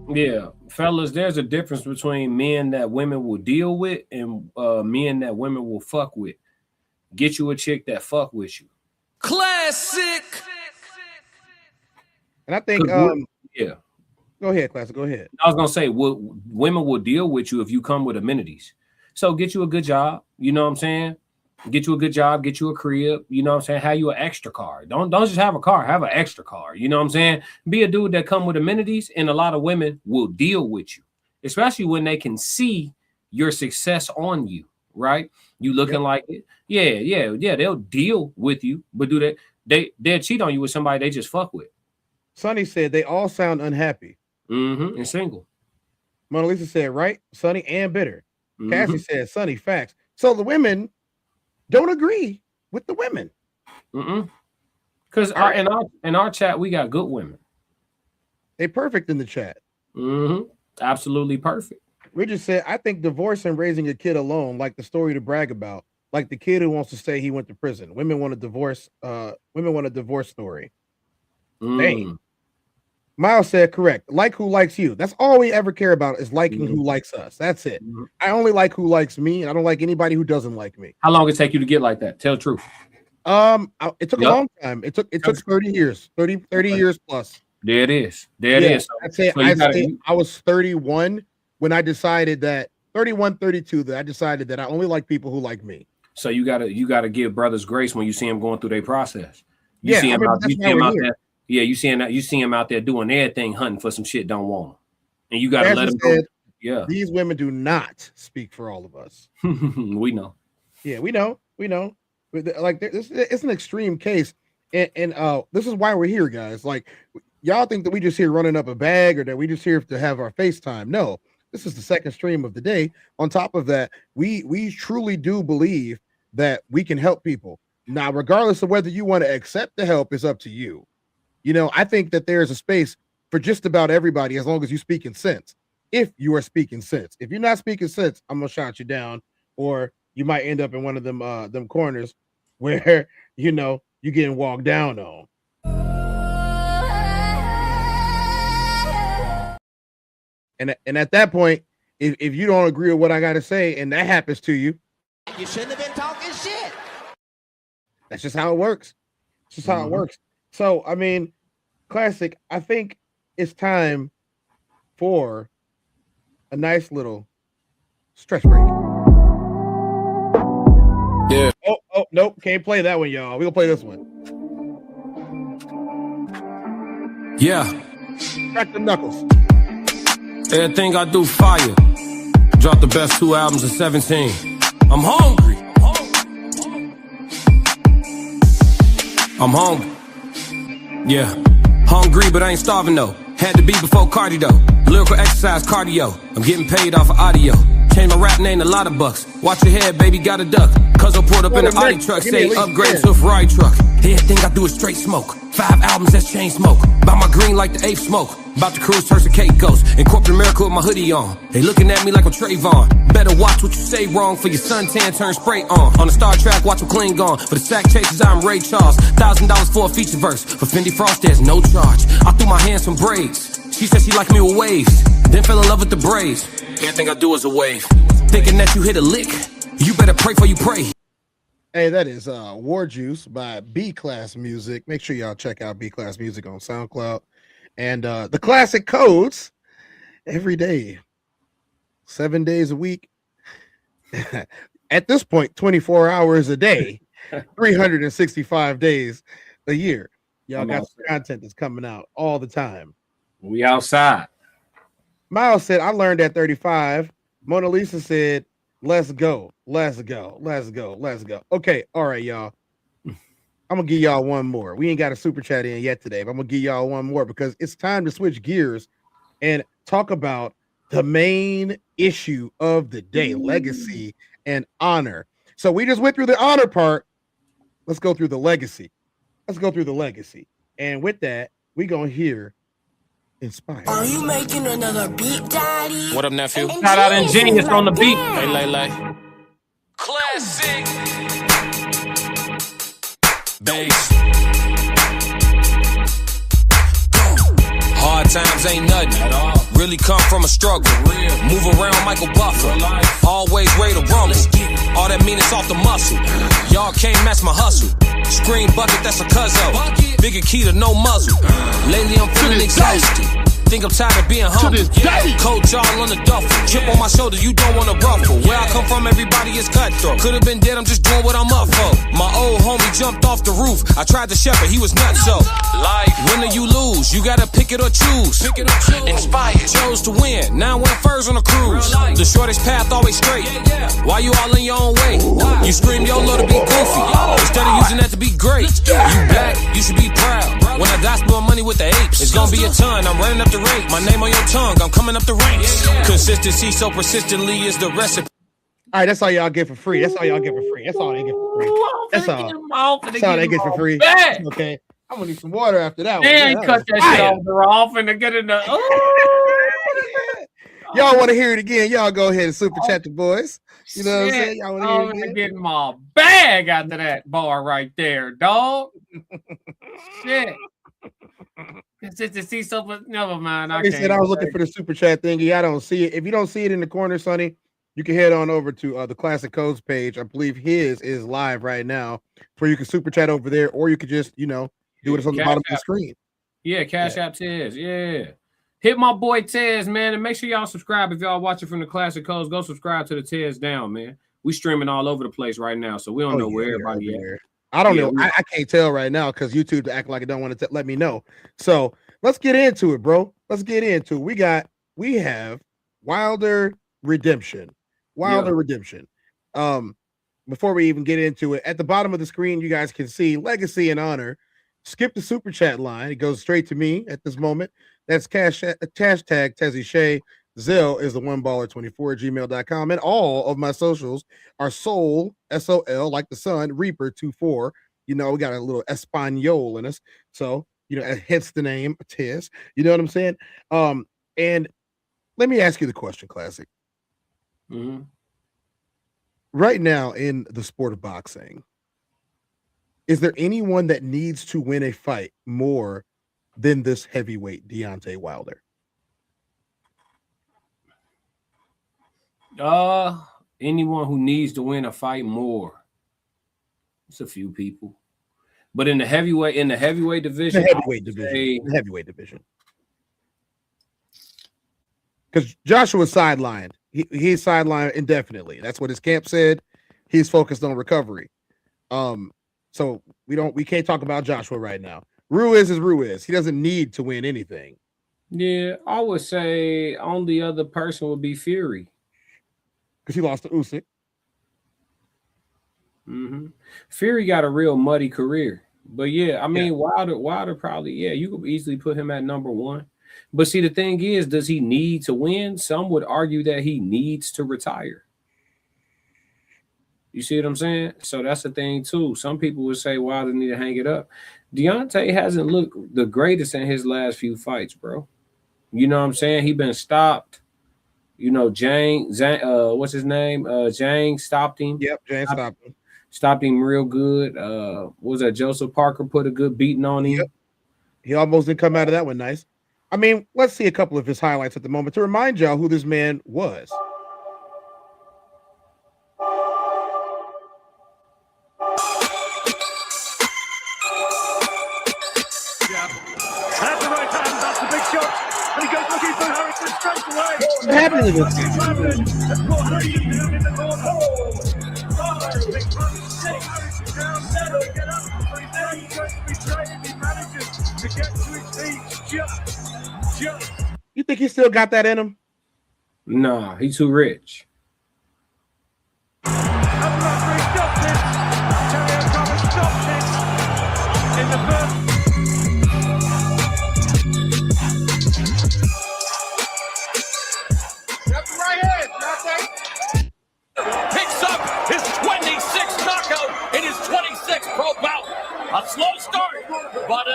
Yeah, fellas, there's a difference between men that women will deal with and men that women will fuck with. Get you a chick that fuck with you. Classic. And I think yeah. Go ahead, Classic. Go ahead. I was gonna say, women will deal with you if you come with amenities. So get you a good job. You know what I'm saying? Get you a good job. Get you a crib. You know what I'm saying? Have you an extra car. Don't just have a car. Have an extra car. You know what I'm saying? Be a dude that come with amenities, and a lot of women will deal with you, especially when they can see your success on you. Right? You looking like it. Yeah. They'll deal with you, but they'll cheat on you with somebody they just fuck with. Sonny said they all sound unhappy. Mm-hmm. And single. Mona Lisa said, right? Sonny and bitter. Mm-hmm. Cassie said, Sonny, facts. So the women don't agree with the women. Because in our chat, we got good women. They perfect in the chat. Absolutely perfect. We just said, I think divorce and raising a kid alone, like the story to brag about, like the kid who wants to say he went to prison. Women want a divorce. Women want a divorce story. Dang. Miles said, correct. Like who likes you. That's all we ever care about is liking who likes us. That's it. I only like who likes me, and I don't like anybody who doesn't like me. How long did it take you to get like that? Tell the truth. It took a long time. It took 30 years, 30 years plus. There it is. There it is. I'd say I was 31 when I decided that 31, 32, that I decided that I only like people who like me. So you gotta give brothers grace when you see them going through their process. You see them out there. Yeah, you see them out there doing everything, hunting for some shit, don't want them. And you gotta let them go. Yeah. These women do not speak for all of us. We know. Yeah, we know. Like it's an extreme case. And this is why we're here, guys. Like, y'all think that we just here running up a bag or that we just here to have our FaceTime. No, this is the second stream of the day. On top of that, we truly do believe that we can help people. Now, regardless of whether you want to accept the help is up to you. You know, I think that there's a space for just about everybody as long as you speak in sense. If you are speaking sense. If you're not speaking sense, I'm gonna shout you down, or you might end up in one of them corners where you know you're getting walked down on. And at that point, if you don't agree with what I gotta say, and that happens to you, you shouldn't have been talking shit. That's just how it works. It's just how it works. So, I mean, Classic, I think it's time for a nice little stretch break. Yeah. Oh, nope. Can't play that one, y'all. We'll play this one. Yeah. Crack the knuckles. Everything I do fire. Dropped the best 2 albums in 17. I'm hungry. I'm hungry. Yeah. Hungry, but I ain't starving though. Had to be before cardio. Lyrical exercise cardio. I'm getting paid off of audio. Change my rap name to lot of bucks. Watch your head, baby, got a duck. Cuz I pulled up in an Audi truck, say upgrade to a Ferrari truck. Everything I do is straight smoke. 5 albums, that's chain smoke. Buy my green like the 8th smoke. About to cruise, turn to Cape Ghost. In corporate America with my hoodie on. They looking at me like I'm Trayvon. Better watch what you say wrong for your suntan turn spray on. On the Star Trek, watch them clean gone. For the sack chases, I'm Ray Charles. $1,000 for a feature verse. For Fendi Frost, there's no charge. I threw my hands some braids. She said she liked me with waves. Then fell in love with the braids. Everything I do is a wave. Thinking that you hit a lick, you better pray before you pray. Hey, that is War Juice by B-Class Music. Make sure y'all check out B-Class Music on SoundCloud. And the classic codes every day, 7 days a week. At this point, 24 hours a day, 365 days a year. Y'all got some content that's coming out all the time. We outside. Miles said, I learned at 35. Mona Lisa said, let's go. Let's go. Let's go. Let's go. Okay. All right, y'all. I'm going to give y'all one more. We ain't got a super chat in yet today, but I'm going to give y'all one more because it's time to switch gears and talk about the main issue of the day, legacy and honor. So we just went through the honor part. Let's go through the legacy. And with that, we going to hear Inspired. Are you making another beat, Daddy? What up, nephew? Shout out Ingenious on the beat. Hey, Lay. Classic. Bass. Hard times ain't nothing at all. Really come from a struggle. Move around Michael Buffer. Always ready to rumble. All that mean is off the muscle. Y'all can't match my hustle. Screen bucket, that's a cuzzo. Bigger key to no muzzle. Lately I'm feeling exhausted. Think I'm tired of being humble. Coach y'all on the duffel. Chip on my shoulder, you don't want to ruffle. Where I come from, everybody is cutthroat. Could've been dead, I'm just doing what I'm up for. My old homie jumped off the roof. I tried to shepherd, he was nuts so. Life, win or you lose, you gotta pick it or choose. Inspired, chose to win. Now I'm wearing furs on a cruise. The shortest path always straight. Why you all in your own way? You scream YOLO to be goofy instead of using that to be great. You black, you should be proud. When I die, spend money with the apes. It's gonna be a ton, I'm running up the rate. My name on your tongue, I'm coming up the ranks. Consistency so persistently is the recipe. All right, that's all y'all get for free. That's all y'all get for free. That's all they get for free. That's all. That's all they get for free. It's okay. I'm gonna need some water after that one. And cut that shit off and to get in the. Y'all want to hear it again? Y'all go ahead and super chat the boys. You know what I'm saying? Y'all want to hear it again? Getting my bag after that bar right there, dog. Shit. It's just to see something. Never mind. I said I was looking for the super chat thingy. I don't see it. If you don't see it in the corner, Sonny, you can head on over to the Classic Codes page. I believe his is live right now, where you can super chat over there, or you could just, do it on the bottom of the screen. Yeah, Cash App Tez. Yeah. Hit my boy Tez, man, and make sure y'all subscribe. If y'all watching from the Classic Codes, go subscribe to the Tez Down, man. We streaming all over the place right now, so we don't know where everybody at. I don't know. I can't tell right now because YouTube act like it don't want to let me know. So let's get into it, bro. Let's get into it. We have Wilder Redemption. Redemption. Before we even get into it, at the bottom of the screen, you guys can see Legacy and Honor. Skip the super chat line. It goes straight to me at this moment. That's hashtag Tezzy Shay. Zelle is the oneballer24@gmail.com. And all of my socials are Soul, SOL, like the sun, Reaper 24. We got a little Espanol in us. So, hence the name Tez. You know what I'm saying? And let me ask you the question, Classic. Mm-hmm. Right now in the sport of boxing, is there anyone that needs to win a fight more than this heavyweight Deontay Wilder? Anyone who needs to win a fight more. It's a few people. But in the heavyweight division. The heavyweight division. Because Joshua's sidelined. He's sidelined indefinitely. That's what his camp said. He's focused on recovery. So we can't talk about Joshua right now. Ruiz is Ruiz. He doesn't need to win anything. Yeah, I would say only other person would be Fury. Because he lost to Usyk. Mm-hmm. Fury got a real muddy career. But yeah, I mean, Wilder probably, you could easily put him at number one. But see, the thing is, does he need to win? Some would argue that he needs to retire. You see what I'm saying? So that's the thing, too. Some people would say Wilder need to hang it up. Deontay hasn't looked the greatest in his last few fights, bro. You know what I'm saying? He been stopped. Zhang, what's his name? Zhang stopped him. Yep, Zhang stopped him. Stopped him real good. What was that? Joseph Parker put a good beating on him. Yep. He almost didn't come out of that one nice. I mean, let's see a couple of his highlights at the moment to remind y'all who this man was. At the right hand, that's the big shot. And he goes looking for Harrison straight away. What's happening to this You think he still got that in him? Nah, he's too rich. Picks up his 26th knockout in his 26th pro bout. A slow start, but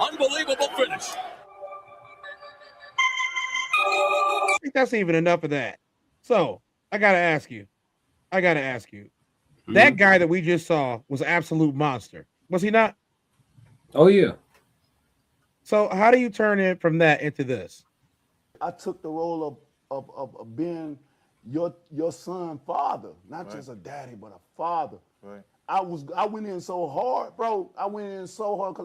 unbelievable finish. I think that's even enough of that. So I gotta ask you. That guy that we just saw was an absolute monster. Was he not? Oh yeah. So how do you turn it from that into this? I took the role of being your son father, not just a daddy, but a father. Right. I went in so hard, bro. I went in so hard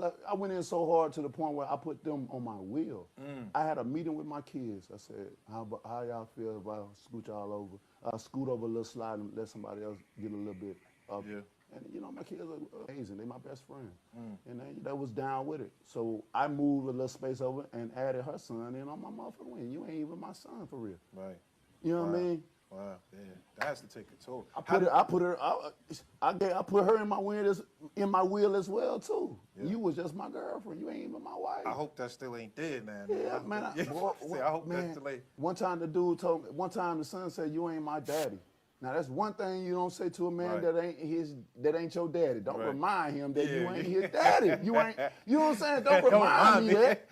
to the point where I put them on my wheel. I had a meeting with my kids. I said, how y'all feel if I scoot y'all over? I'll scoot over a little slide and let somebody else get a little bit up. Yeah. And my kids are amazing. They're my best friend. And they was down with it. So I moved a little space over and added her son in on my motherfucking wing. You ain't even my son for real. Right. You know what I mean? Wow, yeah, that has to take a toll. I put her in my wheel as well too. Yeah. You was just my girlfriend. You ain't even my wife. I hope that still ain't dead, man. Yeah, man. I hope that still ain't. One time the dude told me. One time the son said, "You ain't my daddy." Now that's one thing you don't say to a man that ain't your daddy. Don't remind him that you ain't his daddy. You ain't. You know what I'm saying? Don't remind me that.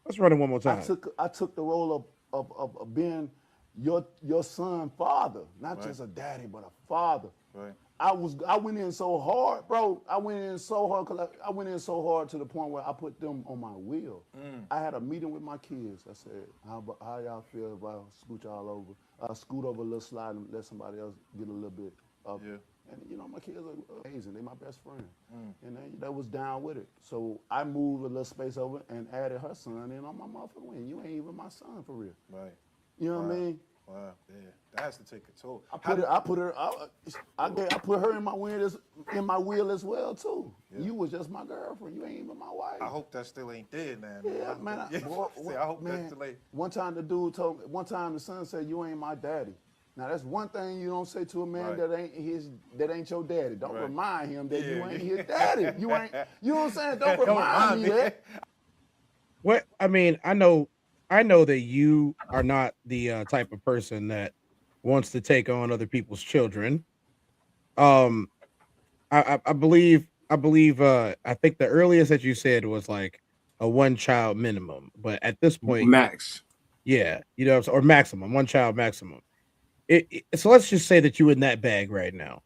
Let's run it one more time. I took the role of being your son father, not just a daddy, but a father. Right. I went in so hard, bro. I went in so hard to the point where I put them on my wheel. I had a meeting with my kids. I said, how y'all feel if I scoot y'all over? Scoot over a little slide and let somebody else get a little bit up. Yeah. And you know, my kids are amazing. They're my best friend. And they was down with it. So I moved a little space over and added her son in on my motherfucking wing. You ain't even my son for real. Right. You know what I mean? Wow, yeah, that has to take a toll. I put her in my wheel as well too. Yeah. You was just my girlfriend. You ain't even my wife. I hope that still ain't dead, man. Yeah, man. I hope that still ain't. One time the dude told me. One time the son said, "You ain't my daddy." Now that's one thing you don't say to a man that ain't your daddy. Don't remind him that you ain't his daddy. You ain't. You know what I'm saying? Don't remind me that. What I mean, I know that you are not the type of person that wants to take on other people's children. I believe I think the earliest that you said was like a 1-child minimum, but at this point, max. Yeah, you know, or maximum, 1-child maximum. So let's just say that you're in that bag right now.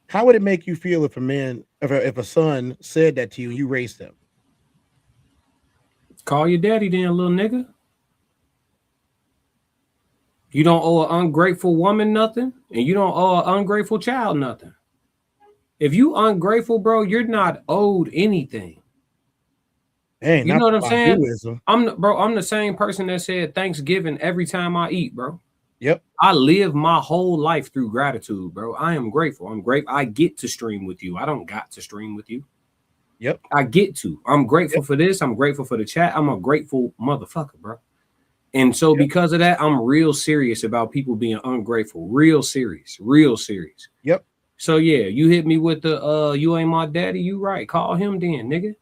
How would it make you feel if a son said that to you and you raised him? Call your daddy then, little nigga. You don't owe an ungrateful woman nothing, and you don't owe an ungrateful child nothing. If you ungrateful, bro, you're not owed anything. Hey, you know what I'm saying? I'm the same person that said Thanksgiving every time I eat, bro. Yep. I live my whole life through gratitude, bro. I am grateful. I'm grateful. I get to stream with you. I don't got to stream with you. Yep. I get to. I'm grateful for this. I'm grateful for the chat. I'm a grateful motherfucker, bro. And so because of that, I'm real serious about people being ungrateful. Real serious. Yep. So yeah, you hit me with the you ain't my daddy. You right. Call him then, nigga.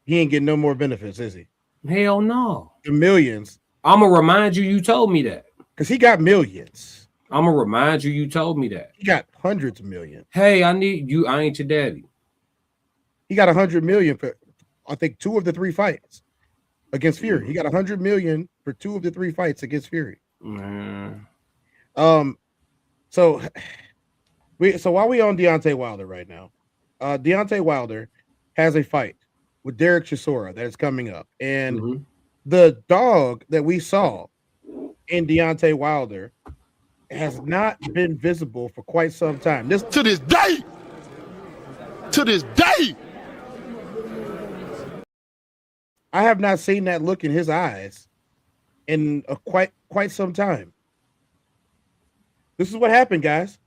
He ain't getting no more benefits, is he? Hell no. The millions. I'ma remind you told me that. Because he got millions. I'ma remind you told me that. He got hundreds of millions. Hey, I need you. I ain't your daddy. He got 100 million for, I think, 2 of the 3 fights against Fury. He got 100 million for 2 of the 3 fights against Fury. So while we on Deontay Wilder right now, Deontay Wilder has a fight with Derek Chisora that is coming up, and the dog that we saw in Deontay Wilder has not been visible for quite some time. To this day. I have not seen that look in his eyes in quite some time. This is what happened, guys.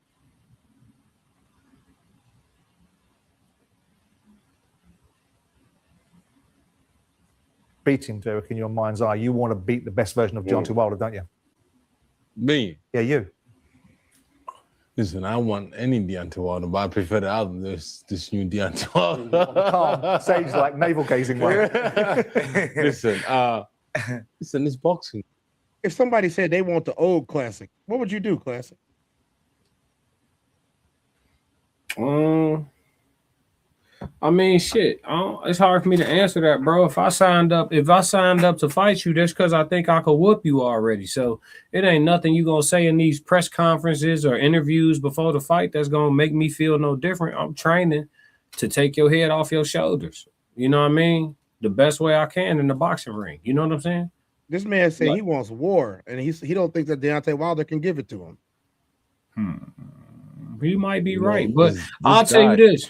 Beating Derek in your mind's eye. You want to beat the best version of Deontay Wilder, don't you? Me? Yeah, you. Listen, I want any Deontay Wilder, but I prefer the album. This new Deontay Wilder. Calm, sage like navel gazing way. Listen, it's boxing. If somebody said they want the old classic, what would you do, classic? I mean, shit. It's hard for me to answer that, bro. If I signed up to fight you, that's because I think I could whoop you already. So it ain't nothing you gonna say in these press conferences or interviews before the fight that's gonna make me feel no different. I'm training to take your head off your shoulders. You know what I mean? The best way I can in the boxing ring. You know what I'm saying? This man said he wants war, and he don't think that Deontay Wilder can give it to him. He might be right, but I'll tell you this.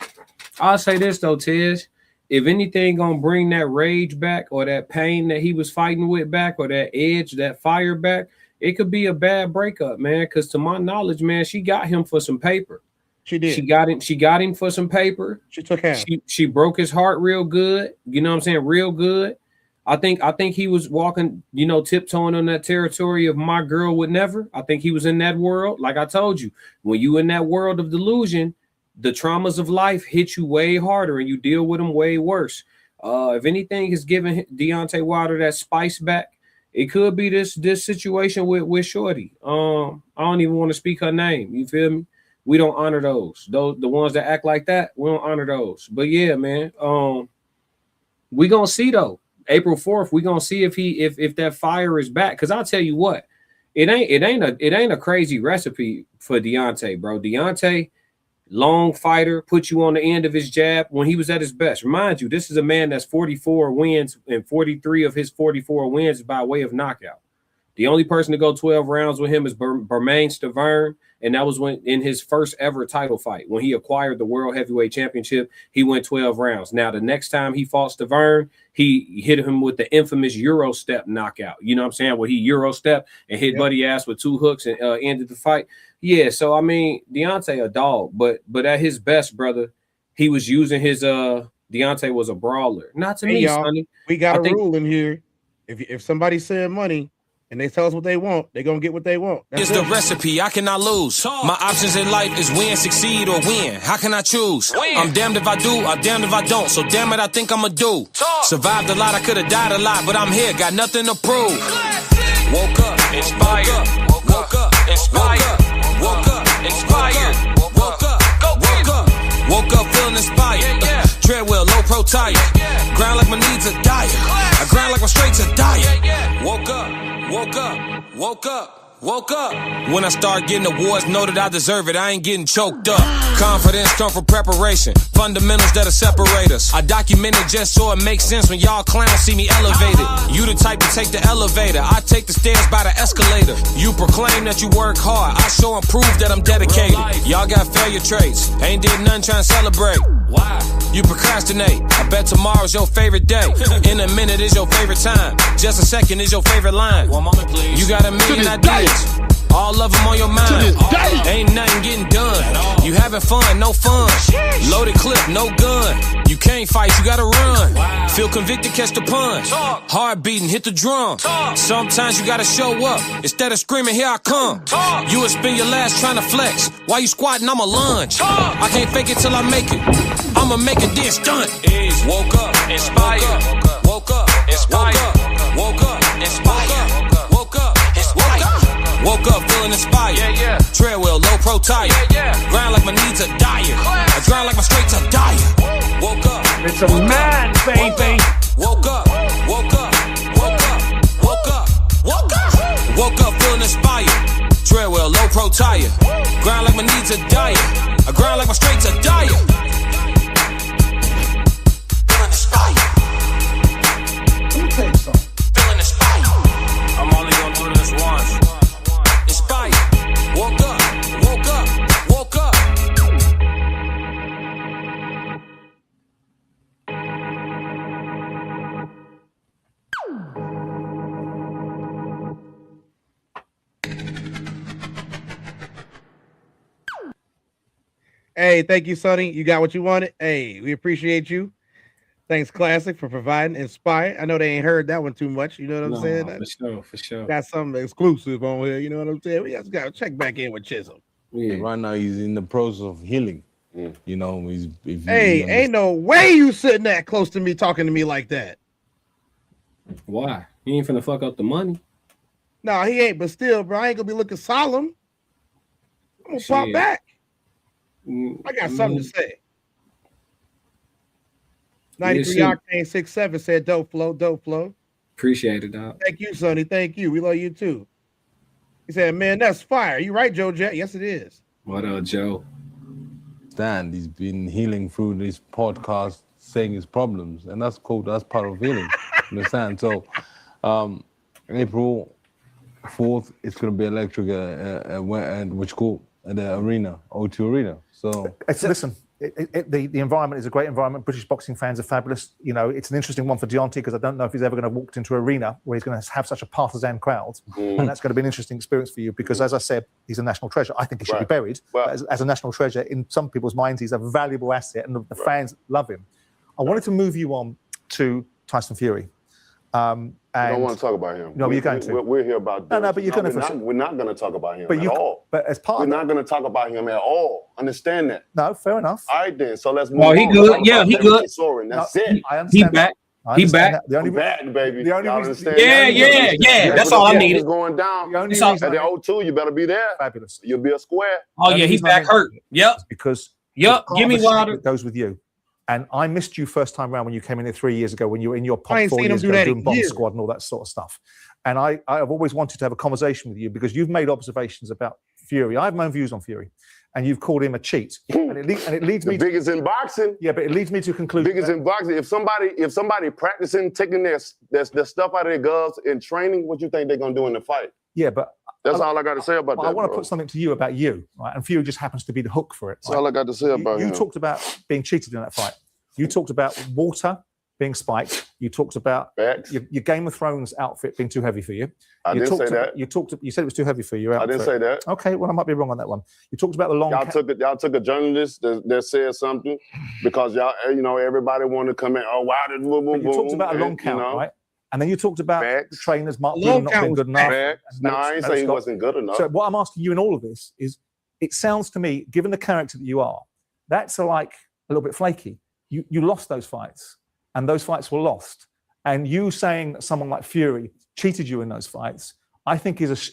I'll say this though, Tiz. If anything gonna bring that rage back or that pain that he was fighting with back or that edge, that fire back, it could be a bad breakup, man. Because to my knowledge, man, she got him for some paper. She did. She got him for some paper. She took half. She broke his heart real good. You know what I'm saying? Real good. I think he was walking, you know, tiptoeing on that territory of my girl would never. I think he was in that world. Like I told you, when you in that world of delusion, the traumas of life hit you way harder and you deal with them way worse. If anything has given Deontay Wilder that spice back, it could be this situation with Shorty. I don't even want to speak her name. You feel me? We don't honor those. The ones that act like that, we don't honor those. But yeah, man. We gonna see though. April 4th, we gonna see if that fire is back. Cause I'll tell you what, it ain't a crazy recipe for Deontay, bro. Deontay, long fighter, put you on the end of his jab when he was at his best. Remind you, this is a man that's 44 wins, and 43 of his 44 wins by way of knockout. The only person to go 12 rounds with him is Bermain Stavern, and that was when in his first ever title fight. When he acquired the World Heavyweight Championship, he went 12 rounds. Now, the next time he fought Stavern, he hit him with the infamous Euro step knockout. You know what I'm saying? Where he Euro step and hit Buddy ass with 2 hooks and ended the fight. Yeah, so, I mean, Deontay a dog, but at his best, brother, he was using his Deontay was a brawler. Not to me, Sonny. We got a rule in here. If somebody's saying money, and they tell us what they want, they're going to get what they want. It's the recipe, I cannot lose. My options in life is win, succeed, or win. How can I choose? I'm damned if I do, I'm damned if I don't. So damn it, I think I'ma do. Survived a lot, I could've died a lot, but I'm here, got nothing to prove. Woke up, inspired. Woke up, inspired. Woke up, inspired. Woke up, woke up. Woke up feeling inspired. Treadwell, low pro tire. Grind like my needs are dire. I grind like my straights are dire. Woke up. Woke up, woke up, woke up. When I start getting awards, know that I deserve it. I ain't getting choked up. Confidence come from preparation. Fundamentals that'll separate us. I document it just so it makes sense when y'all clowns see me elevated. You the type to take the elevator. I take the stairs by the escalator. You proclaim that you work hard. I show and prove that I'm dedicated. Y'all got failure traits. Ain't did nothing trying to celebrate. Why? You procrastinate. I bet tomorrow's your favorite day. In a minute is your favorite time. Just a second is your favorite line. One moment, please. You got a million ideas. All of them on your mind. Ain't nothing getting done. You having fun, no fun. Loaded clip, no gun. You can't fight, you gotta run. Feel convicted, catch the punch. Hard beating, hit the drum. Sometimes you gotta show up. Instead of screaming, here I come. You would spend your last trying to flex. While you squatting, I'ma lunge. I can't fake it till I make it. I'ma make it then stunt. Woke up, inspired. Woke up, inspired. Woke up, inspired. Woke up, inspired. Woke up feeling inspired. Treadwell, low pro tire. Grind like my needs are dire. I grind like my straights are dire. Woke up. It's a man, baby. Woke up. Woke up. Woke up. Woke up. Woke up. Woke up feeling inspired. Treadwell, low pro tire. Grind like my needs are dire. I grind like my straights are dire. Feeling inspired. Let me tell you something. Feeling inspired. I'm only gonna do this once. Inspired. Woke up. Woke up. Woke up. Hey, thank you, Sonny. You got what you wanted. Hey, we appreciate you. Thanks, Classic, for providing Inspire. I know they ain't heard that one too much. You know what I'm saying? For sure. Got something exclusive on here. You know what I'm saying? We just got to check back in with Chisholm. Yeah. Right now, he's in the process of healing. You know, ain't no way you sitting that close to me talking to me like that. Why? He ain't finna fuck up the money. No, he ain't. But still, bro, I ain't gonna be looking solemn. I'm gonna pop back. I got something to say. 93 Octane 6'7" said dope flow, dope flow. Appreciate it, dog. Thank you, Sonny. Thank you. We love you too. He said, man, that's fire. You right, Joe Jet? Yes, it is. What up, Joe? Stan, he's been healing through this podcast, saying his problems, and that's cool. That's part of healing. Understand? So, April 4th, it's going to be electric, and which cool at the arena, O2 Arena. So listen, the environment is a great environment. British boxing fans are fabulous. You know, it's an interesting one for Deontay because I don't know if he's ever going to walk into an arena where he's going to have such a partisan crowd, and that's going to be an interesting experience for you because, as I said, he's a national treasure. I think he should be buried. But as a national treasure, in some people's minds, he's a valuable asset, and the fans love him. I wanted to move you on to Tyson Fury. And I don't want to talk about him. No, you're going to. We're here about No, but you're going to. We're not going to talk about him at all. But as part we're not going to talk about him at all. Understand that? No, fair enough. All right, then. So let's move on. He good. Yeah, he good. Chisora, that's it. I understand. He back. He back. I'm back, baby. The only Y'all reason, understand? Yeah. That's all I needed. Going down. The only at reason the O2, you better be there. Fabulous. You'll be a square. Oh yeah, he's back hurt. Yep. Because give me water. It goes with you. And I missed you first time around when you came in here 3 years ago, when you were in your I ain't pod 4 seen him years do ago that doing in Bomb years. Squad and all that sort of stuff. And I've always wanted to have a conversation with you because you've made observations about Fury. I have my own views on Fury. And you've called him a cheat. And it leads me the biggest in boxing. Yeah, but it leads me to conclude. Biggest in boxing. If somebody practicing, taking their stuff out of their gloves in training, what you think they're gonna do in the fight? Yeah, but that's all I got to say about that. I want to put something to you about you, right? And Fury just happens to be the hook for it. That's all I got to say about him. You talked about being cheated in that fight. You talked about water being spiked. You talked about your Game of Thrones outfit being too heavy for you. I didn't say that. You said it was too heavy for you. I didn't say that. Okay, well I might be wrong on that one. You talked about the long. Y'all took a journalist that said something because y'all, everybody wanted to come in. Oh, wow, boom, boom, boom. You talked about a long count, right? And then you talked about the trainers, Mark Bloom not being good enough. No, I ain't say he wasn't good enough. So what I'm asking you in all of this is, it sounds to me, given the character that you are, that's like a little bit flaky. You lost those fights, and those fights were lost. And you saying that someone like Fury cheated you in those fights, I think is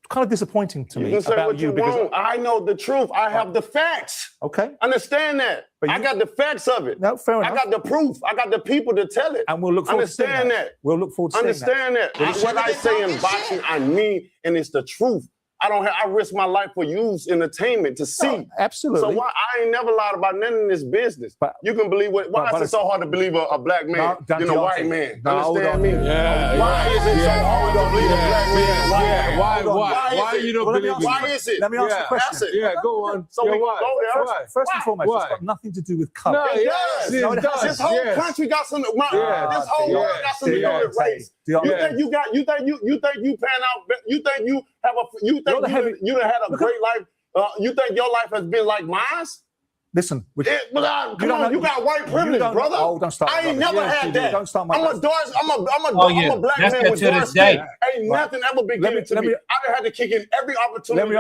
kind of disappointing to me can say about what you because want. I know the truth. I have the facts. Okay. Understand that. But I got the facts of it. No, fair enough. I got the proof. I got the people to tell it. And we'll look forward to seeing Understand that. We'll look forward to seeing Understand that. What I say in boxing, I mean, and it's the truth. I risk my life for you's entertainment to see. No, absolutely. So why I ain't never lied about none in this business. But you can believe why is it so hard to believe a black man than a white man? Understand me? Yeah. Why is it so hard to believe a black man? Why you don't believe it? Why is it? Let me ask you a question. Yeah, go on. So we go there. First and foremost, it's got nothing to do with color. No, it does. This whole country got some. This whole world got something to do with race. You think you pan out? You think you have a? You think you done had a great life? You think your life has been like mine? Listen, you got white privilege, brother. Oh, don't start. I ain't never had that. Don't start. I'm a black man with Doris Day. Ain't nothing ever been given to me. I done had to kick in every opportunity. Let me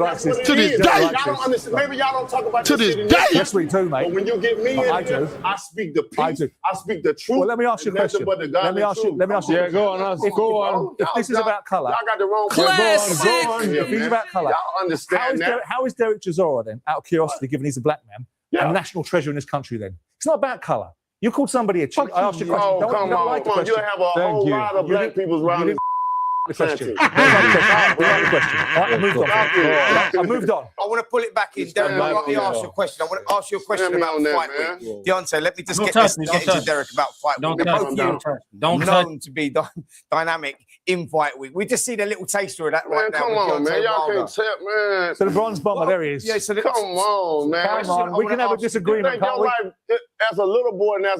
ask you. To this day, y'all don't understand. Maybe y'all don't talk about to this day. Yes, we do, mate. But when you get me in here, I speak the peace. I speak the truth. Well, let me ask you a question. Let me ask you. Yeah, go on. Go on. If this is about color, y'all got the wrong. Classic. Go on. If it's about color, y'all understand that. How is Derek Chisora then, out of curiosity, given he's a black man? Yeah. A national treasure in this country then. It's not about colour. You called somebody a cheat. I asked you a question. Oh, come on. You have a whole lot of black people around the question. I moved on. I want to pull it back in. Derek, let me ask you a question. I want to ask you a question about fight week. Deontay, let me just get into Derek about fight week. We're both known to be dynamic in fight week. We just see the little taster of that right now. Come on, man. Y'all can't tell, man. So the bronze bomber, there he is. Yeah, so come on, man. Come on, we can have a disagreement, can't we? As a little boy and I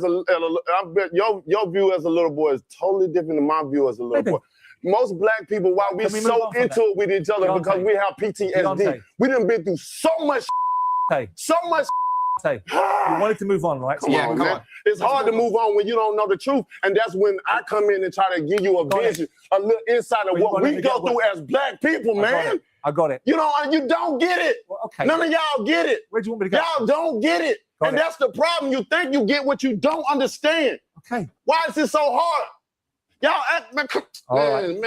bet your view as a little boy is totally different than my view as a little boy. Most black people, why we so into it with each other, because we have PTSD. We done been through so much. So much. You wanted to move on, right? Come on, man. It's hard to move on when you don't know the truth, and that's when I come in and try to give you a vision, a little insight of what we go through as black people, man. I got it. You don't get it. Okay. None of y'all get it. Where do you want me to go? Y'all don't get it. And that's the problem. You think you get what you don't understand. Okay. Why is it so hard? Y'all act, man,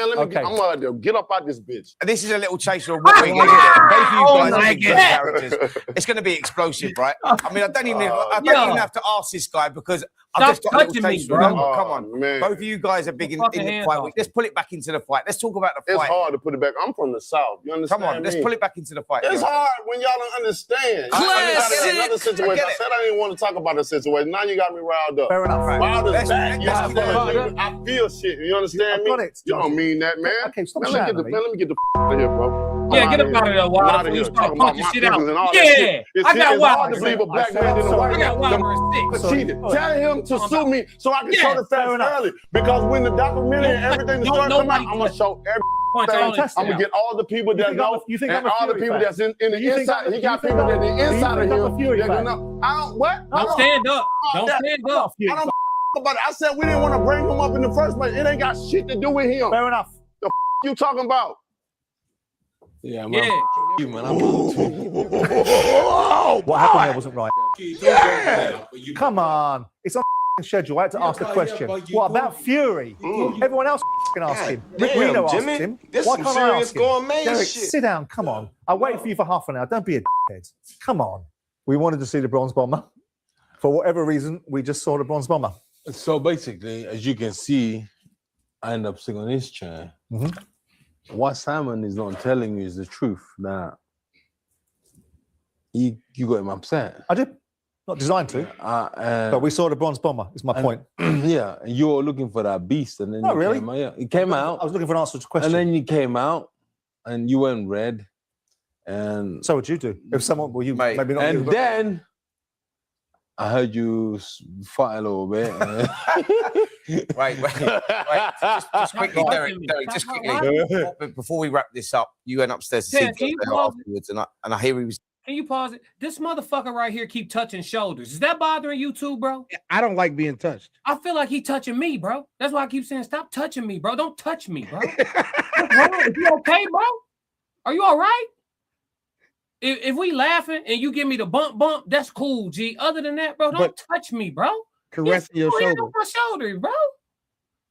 let me I'm gonna get up out this bitch. This is a little chaser of what we're going to do. Both of you guys are big characters. It's going to be explosive, right? I mean, I don't even have to ask this guy because I've just got a little taster. Come on, man. Both of you guys are big in the fight week. Let's pull it back into the fight. Let's talk about the fight. It's hard to put it back. I'm from the South. You understand? Come on, let's pull it back into the fight. It's hard when y'all don't understand. I another situation. I said I didn't want to talk about the situation. Now you got me riled up. Fair enough. Riled us back. I feel shit. You understand me? You don't mean that, man. Okay, stop let me get the out of here, bro. Yeah, get up out of there, Wilder, before you start punching shit out. Yeah, I got Wilder. It's hard to believe a black man in a white man cheated. Tell him to sue me so I can show the facts early. Because when the documentary and everything starts coming out, I'm going to show everything. I'm going to get all the people that know and all the people that's in the inside. He got people that are inside of him. What? Don't stand up. Don't stand up. about it. I said we didn't want to bring him up in the first place. It ain't got shit to do with him. Fair enough. The you talking about? Yeah, man. You, man. What happened there wasn't right. Yeah. Come on. It's on schedule. I had to ask the question. What about Fury? Everyone else can ask him. Rick Reno asked him. Why can't I ask him? Derek, sit down. Come on. I'll wait for you for half an hour. Don't be a dickhead. Come on. We wanted to see the bronze bomber. For whatever reason, we just saw the bronze bomber. So basically, as you can see, I end up sitting on this chair. What Simon is not telling you is the truth. That you got him upset. I did. Not designed to. But we saw the bronze bomber, is my point. Yeah, and you were looking for that beast. And then Not really. He came out. I was looking for an answer to the question. And then you came out and you went red. And so would you do. If someone, well, you maybe not. And then I heard you fight a little bit. Right. Just quickly, Derek, just quickly. Before we wrap this up, you went upstairs to see Deontay afterwards, and I hear he was. Can you pause it? This motherfucker right here keep touching shoulders. Is that bothering you too, bro? I don't like being touched. I feel like he touching me, bro. That's why I keep saying, stop touching me, bro. Don't touch me, bro. What's wrong? Is you okay, bro? Are you all right? If we laughing and you give me the bump, that's cool, G. Other than that, bro, don't touch me, bro. Caressing your shoulder. My shoulders, bro.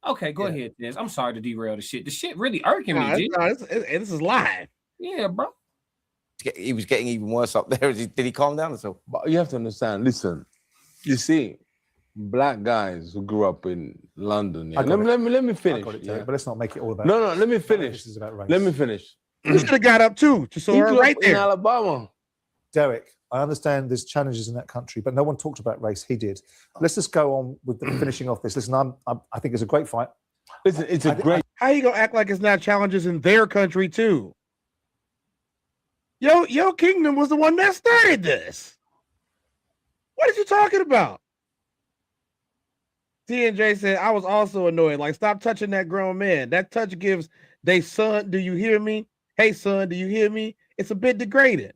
Okay, go ahead, Tiz. I'm sorry to derail the shit. The shit really irking me, G. This is live. Yeah, bro. He was getting even worse up there. Did he calm down or so? But you have to understand, listen, you see, black guys who grew up in London. Yeah, let me finish. But let's not make it all about No, let me finish. This is about race. Let me finish. You should have got up too, Chisora, right there. In Alabama. Derek, I understand there's challenges in that country, but no one talked about race. He did. Let's just go on with the finishing off this. Listen, I think it's a great fight. Listen, it's a great. How you gonna act like it's not challenges in their country too? Yo Kingdom was the one that started this. What are you talking about? T&J said, I was also annoyed. Like, stop touching that grown man. That touch gives they son, do you hear me? Hey, son, do you hear me? It's a bit degrading.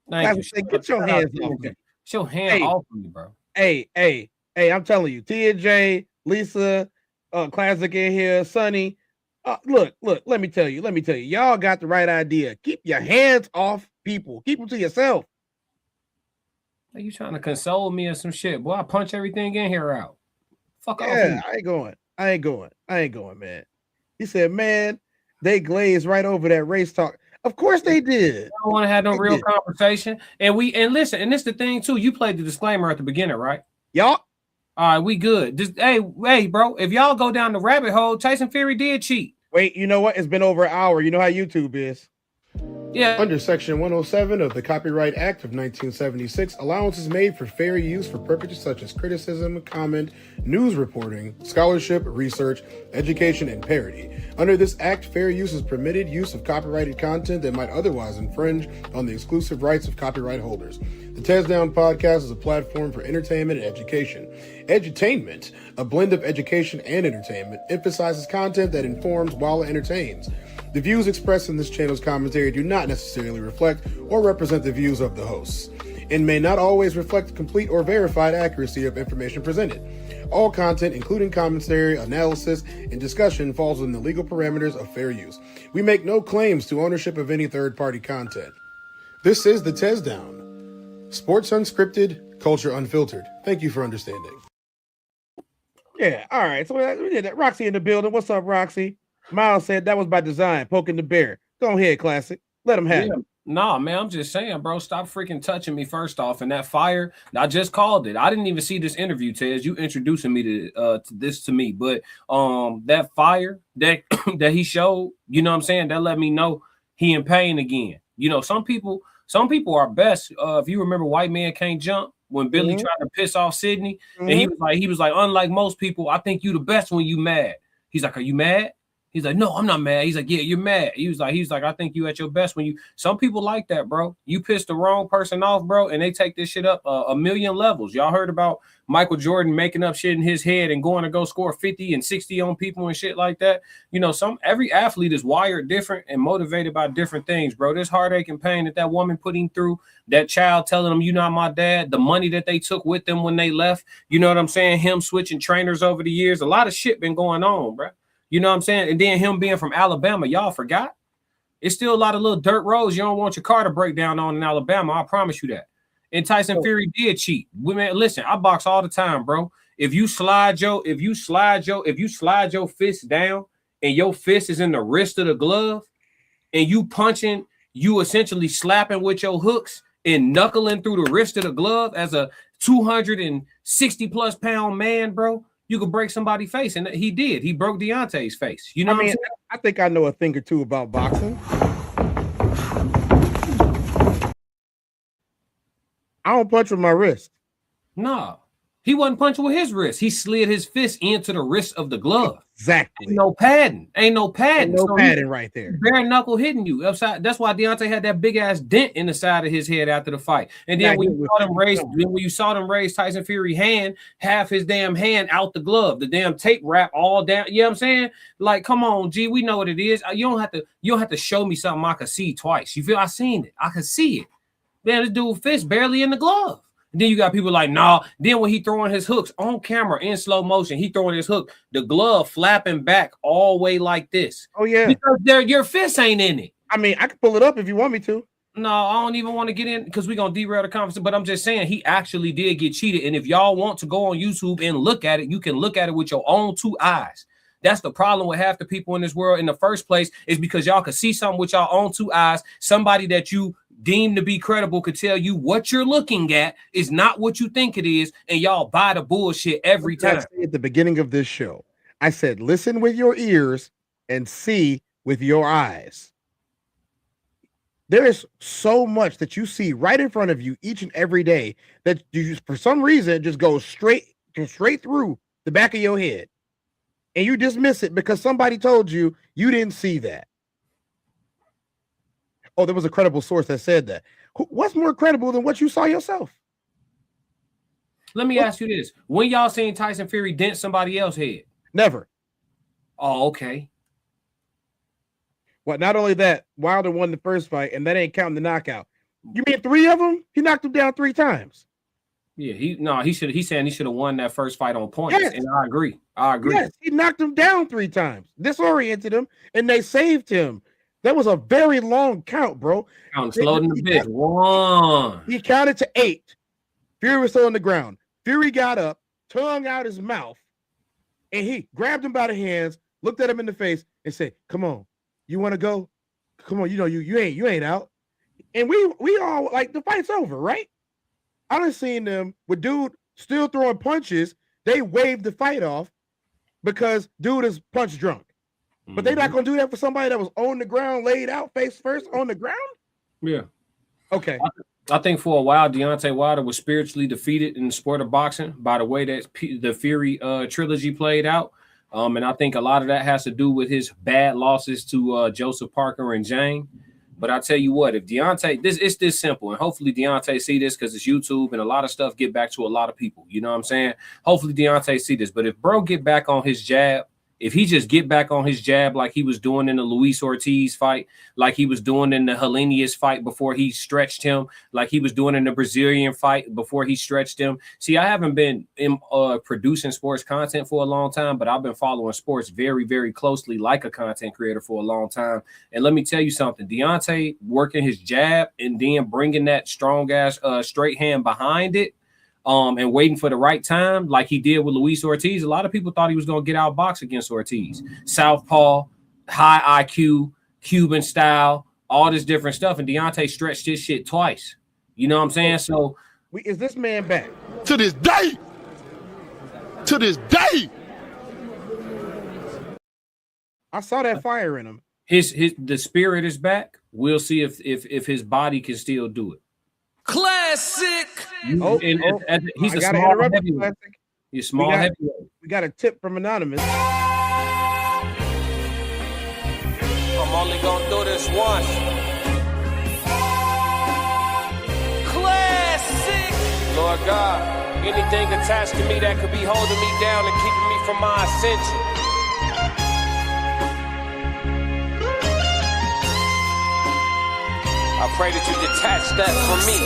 Thank you. Say, get your hands off me. Get your hand off me, bro. Hey, I'm telling you, T&J, Lisa, Classic in here, Sonny. Look, let me tell you. Y'all got the right idea. Keep your hands off people. Keep them to yourself. Are you trying to console me or some shit? Boy, I punch everything in here out. Fuck off. Yeah, I ain't going, man. He said, man, they glazed right over that race talk. Of course they did. I don't want to have no real conversation. And listen, and this the thing too. You played the disclaimer at the beginning, right? Y'all. All right, we good. Just hey, bro. If y'all go down the rabbit hole, Tyson Fury did cheat. Wait, you know what? It's been over an hour. You know how YouTube is. Yeah. Under Section 107 of the Copyright Act of 1976, allowance is made for fair use for purposes such as criticism, comment, news reporting, scholarship, research, education, and parody. Under this act, fair use is permitted use of copyrighted content that might otherwise infringe on the exclusive rights of copyright holders. The Tez Down podcast is a platform for entertainment and education. Edutainment, a blend of education and entertainment, emphasizes content that informs while it entertains. The views expressed in this channel's commentary do not necessarily reflect or represent the views of the hosts, and may not always reflect the complete or verified accuracy of information presented. All content, including commentary, analysis, and discussion, falls within the legal parameters of fair use. We make no claims to ownership of any third-party content. This is the Tez Down. Sports unscripted, culture unfiltered. Thank you for understanding. Yeah, all right. So we did that. Roxy in the building. What's up, Roxy? Miles said that was by design, poking the bear. Go ahead, Classic. Let him have it. Nah, man, I'm just saying, bro, stop freaking touching me first off. And that fire, I just called it. I didn't even see this interview, Tez. You introducing me to this to me. But that fire that he showed, you know what I'm saying, that let me know he in pain again. You know, some people are best. If you remember White Man Can't Jump, when Billy tried to piss off Sydney, and he was like, unlike most people, I think you the best when you mad. He's like, are you mad? He's like, no, I'm not mad. He's like, yeah, you're mad. He was like, I think you at your best when you. Some people like that, bro. You piss the wrong person off, bro, and they take this shit up a million levels. Y'all heard about Michael Jordan making up shit in his head and going to go score 50 and 60 on people and shit like that. You know, every athlete is wired different and motivated by different things, bro. This heartache and pain that woman put him through, that child telling him, you're not my dad, the money that they took with them when they left, you know what I'm saying? Him switching trainers over the years. A lot of shit been going on, bro. You know what I'm saying? And then him being from Alabama, y'all forgot? It's still a lot of little dirt roads you don't want your car to break down on in Alabama. I promise you that. And Tyson Fury did cheat. Women, listen, I box all the time, bro. If you slide your fist down and your fist is in the wrist of the glove and you punching, you essentially slapping with your hooks and knuckling through the wrist of the glove as a 260 plus pound man, bro. You could break somebody's face, and he did. He broke Deontay's face. You know what I'm saying? I think I know a thing or two about boxing. I don't punch with my wrist. No, he wasn't punching with his wrist. He slid his fist into the wrist of the glove. Exactly. Ain't no padding. Ain't no padding right there. Bare knuckle hitting you upside. That's why Deontay had that big ass dent in the side of his head after the fight. And then when you saw them raise Tyson Fury hand, half his damn hand out the glove, the damn tape wrap all down. You know what I'm saying? Like, come on, G, we know what it is. You don't have to show me something I could see twice. You feel? I seen it. I could see it. Man, this dude fist barely in the glove. Then you got people like, nah. Then when he throwing his hooks on camera in slow motion, he throwing his hook, the glove flapping back all the way like this. Oh, yeah. Because your fist ain't in it. I mean, I can pull it up if you want me to. No, I don't even want to get in because we're going to derail the conversation. But I'm just saying he actually did get cheated. And if y'all want to go on YouTube and look at it, you can look at it with your own two eyes. That's the problem with half the people in this world in the first place is because y'all could see something with y'all own two eyes. Somebody that you deemed to be credible could tell you what you're looking at is not what you think it is, and y'all buy the bullshit every time. At the beginning of this show, I said, listen with your ears and see with your eyes. There is so much that you see right in front of you each and every day that you, for some reason, just goes straight through the back of your head. And you dismiss it because somebody told you you didn't see that. Oh, there was a credible source that said that. What's more credible than what you saw yourself? Let me ask you this. When y'all seen Tyson Fury dent somebody else's head? Never. Oh, okay. Well, not only that, Wilder won the first fight, and that ain't counting the knockout. You mean 3 of them? He knocked him down 3 times. Yeah, he's saying he should have won that first fight on points. Yes. And I agree. Yes, he knocked him down 3 times, disoriented him, and they saved him. That was a very long count, bro. Slowed in the bit. 1. He counted to 8. Fury was still on the ground. Fury got up, tongue out his mouth, and he grabbed him by the hands, looked at him in the face, and said, "Come on, you want to go? Come on, you know you ain't out." And we all like the fight's over, right? I done seen them with dude still throwing punches. They waved the fight off because dude is punch drunk. But they're not gonna do that for somebody that was on the ground, laid out, face first on the ground. Yeah. Okay. I think for a while, Deontay Wilder was spiritually defeated in the sport of boxing by the way that the Fury trilogy played out. And I think a lot of that has to do with his bad losses to Joseph Parker and Jane. But I tell you what, if Deontay, it's this simple, and hopefully Deontay see this because it's YouTube and a lot of stuff get back to a lot of people. You know what I'm saying? Hopefully Deontay see this. But if bro get back on his jab, if he just get back on his jab like he was doing in the Luis Ortiz fight, like he was doing in the Helenius fight before he stretched him, like he was doing in the Brazilian fight before he stretched him. See, I haven't been producing sports content for a long time, but I've been following sports very, very closely like a content creator for a long time. And let me tell you something, Deontay working his jab and then bringing that strong ass straight hand behind it, and waiting for the right time, like he did with Luis Ortiz. A lot of people thought he was going to get outboxed against Ortiz. Southpaw, high IQ, Cuban style, all this different stuff. And Deontay stretched his shit twice. You know what I'm saying? So, is this man back? To this day. I saw that fire in him. The spirit is back. We'll see if his body can still do it. Classic. He's a small heavyweight. He's small heavyweight. We got a tip from Anonymous. only gonna do this once. Classic. Lord God, anything attached to me that could be holding me down and keeping me from my ascension. I pray that you detach that from me,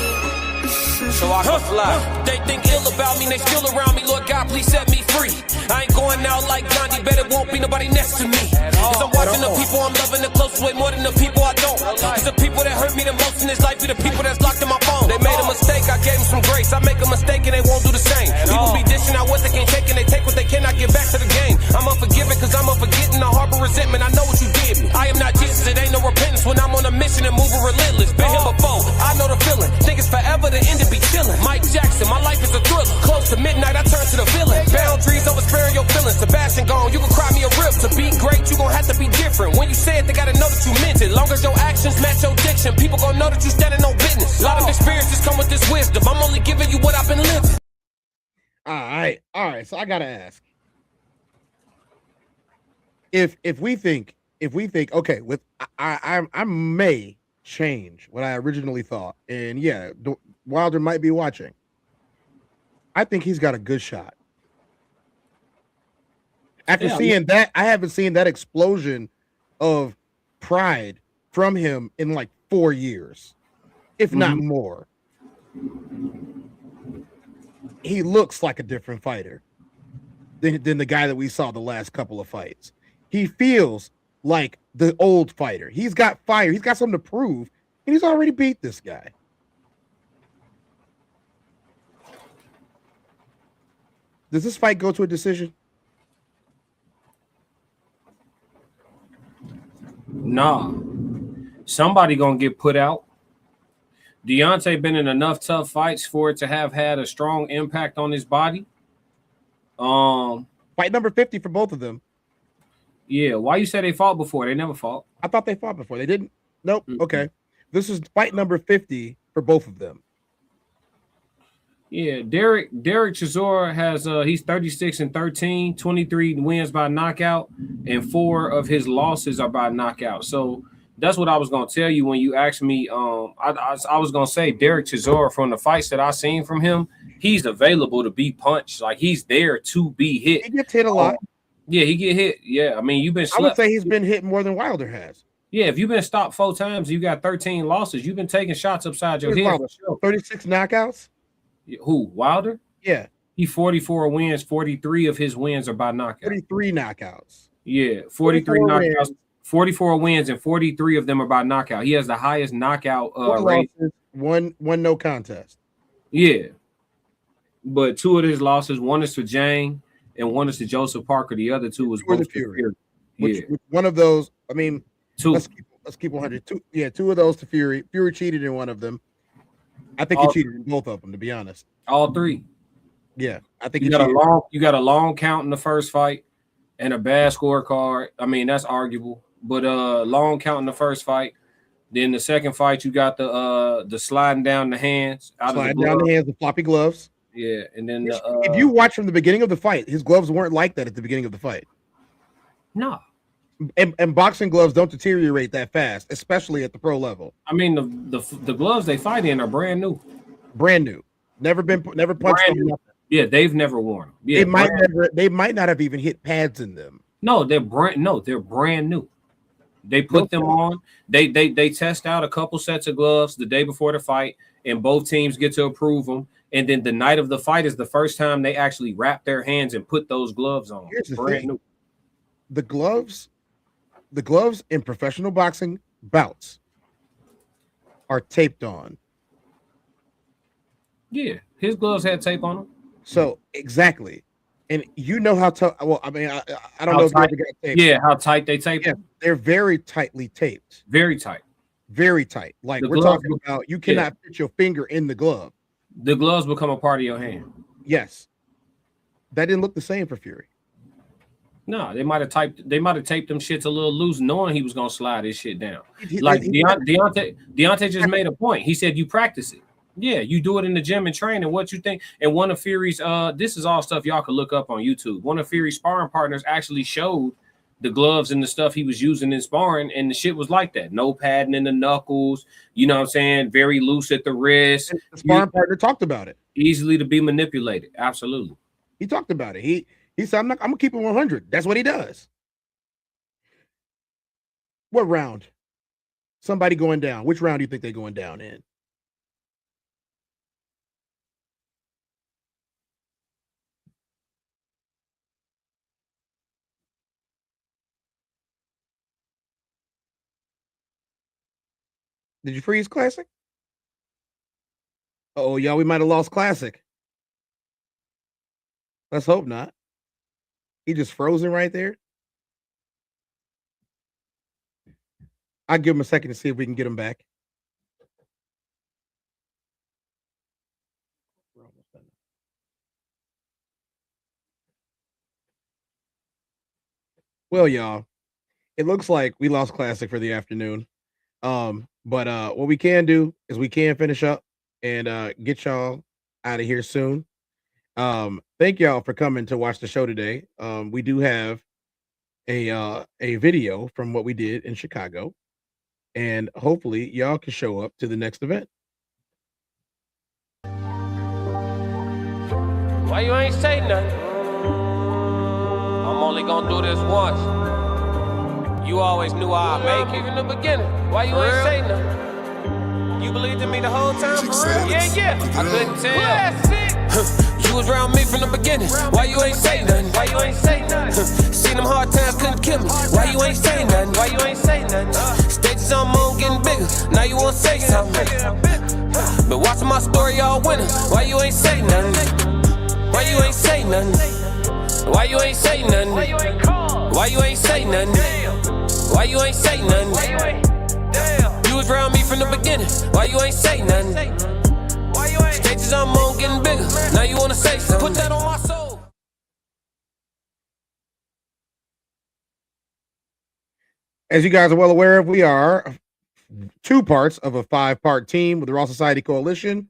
so I can fly. They think ill about me, they still around me. Lord God, please set me free. I ain't going out like Gandhi, bet it won't be nobody next to me. Cause I'm watching the people I'm loving the close way more than the people I don't. Cause the people that hurt me the most in this life be the people that's locked in my phone. They made a mistake, I gave them some grace. I make a mistake and they won't do the same. People be dishing out what they can't take and they take what they cannot get back to the game. I'm unforgiving cause I'm unforgetting. I harbor resentment, I know what you did me. I am not Jesus, it ain't no repentance when I'm on a mission and moving relentless. Been here before, I know the feeling. Think it's forever, the end to be chilling. Mike Jackson, my life is a thriller. Close to midnight, I turn to the villain. Boundaries over sparing your feelings. Sebastian gone, you can cry me a rib. To be great, you gon' have to be different. When you say it, they gotta know that you meant it. Long as your actions match your diction, people gon' know that you standing on business. A lot of experiences come with this wisdom. I'm only giving you what I've been living. All right. So I gotta ask, if we think, okay, with I may change what I originally thought, and yeah, Wilder might be watching. I think he's got a good shot. After seeing that, I haven't seen that explosion of pride from him in like 4 years, if not more. He looks like a different fighter than the guy that we saw the last couple of fights. He feels like the old fighter. He's got fire. He's got something to prove, and he's already beat this guy. Does this fight go to a decision? Nah. Somebody gonna get put out. Deontay been in enough tough fights for it to have had a strong impact on his body. Fight number 50 for both of them. Yeah, why you say they fought before? They never fought. I thought they fought before. They didn't? Nope. Okay. This is fight number 50 for both of them. Yeah, Derek Chisora has he's 36-13, 23 wins by knockout, and 4 of his losses are by knockout. So that's what I was gonna tell you when you asked me. I was gonna say Derek Chisora, from the fights that I seen from him, he's available to be punched. Like, he's there to be hit. He gets hit a lot. Yeah, he get hit. Yeah, I mean, you've been slept. I would say he's been hit more than Wilder has. Yeah, if you've been stopped 4 times, you got 13 losses. You've been taking shots upside your head. 36 knockouts. Who, Wilder? Yeah. He 44 wins. 43 of his wins are by knockout. 33 knockouts. Yeah, 43 knockouts. 44 wins and 43 of them are by knockout. He has the highest knockout rate. One no contest. Yeah. But 2 of his losses, one is to Jang and one is to Joseph Parker. The other 2 was both Fury. Yeah. Which one of those, I mean, 2. Let's keep 100. 2 of those to Fury. Fury cheated in one of them. I think he cheated in both of them, to be honest. All 3. Yeah, I think you got a long count in the first fight and a bad scorecard. I mean, that's arguable, but long count in the first fight. Then the second fight, you got the sliding down the hands, the floppy gloves. Yeah, and then if you watch from the beginning of the fight, his gloves weren't like that at the beginning of the fight. No. And boxing gloves don't deteriorate that fast, especially at the pro level. I mean, the gloves they fight in are brand new. Brand new. Never punched on nothing. Yeah, they've never worn them. Yeah, they might not have even hit pads in them. No, they're brand new. They put them on. They test out a couple sets of gloves the day before the fight, and both teams get to approve them. And then the night of the fight is the first time they actually wrap their hands and put those gloves on. Here's the thing. New. The gloves in professional boxing bouts are taped on. Yeah, his gloves had tape on them. So exactly, and you know how tough. Well, I mean, I don't know if you ever got taped. Yeah, how tight they tape them. They're very tightly taped. Very tight. Very tight. Like we're talking about, you cannot fit your finger in the glove. The gloves become a part of your hand. Yes, that didn't look the same for Fury. No, they might have taped them shits a little loose, knowing he was gonna slide his shit down. Like Deontay just made a point. He said you practice it. Yeah, you do it in the gym and train. And what you think? And one of Fury's, this is all stuff y'all can look up on YouTube. One of Fury's sparring partners actually showed the gloves and the stuff he was using in sparring, and the shit was like that. No padding in the knuckles, you know what I'm saying? Very loose at the wrist. The sparring partner talked about it. Easily to be manipulated. Absolutely. He talked about it. He said, I'm gonna keep it 100. That's what he does. What round? Somebody going down. Which round do you think they're going down in? Did you freeze Classic? Oh, y'all, we might have lost Classic. Let's hope not. He just frozen right there. I'll give him a second to see if we can get him back. Well, y'all, it looks like we lost Classic for the afternoon. But what we can do is we can finish up and get y'all out of here soon. Thank y'all for coming to watch the show today. We do have a video from what we did in Chicago, and hopefully y'all can show up to the next event. Why you ain't say nothing? I'm only gonna do this once. You always knew I'd make it in the beginning. Why you ain't say nothing? You believed in me the whole time, for real? Yeah. I couldn't tell. You was around me from the beginning. Why you ain't say nothing? Why you ain't say nothing? Seen them hard times, couldn't kill me. Why you ain't say nothing? Why you ain't say nothing? Stages I'm on getting bigger. Now you wanna say something. But watching my story all winter. Why you ain't say nothing? Why you ain't say nothing? Why you ain't say nothing? Why you ain't say nothing? Why you ain't say nothing? You was around me from the beginning. Why you ain't say nothing? Stages I'm on getting bigger. Now you wanna say something. Put that on my soul. As you guys are well aware of, we are 2 parts of a 5-part team with the Raw Society Coalition.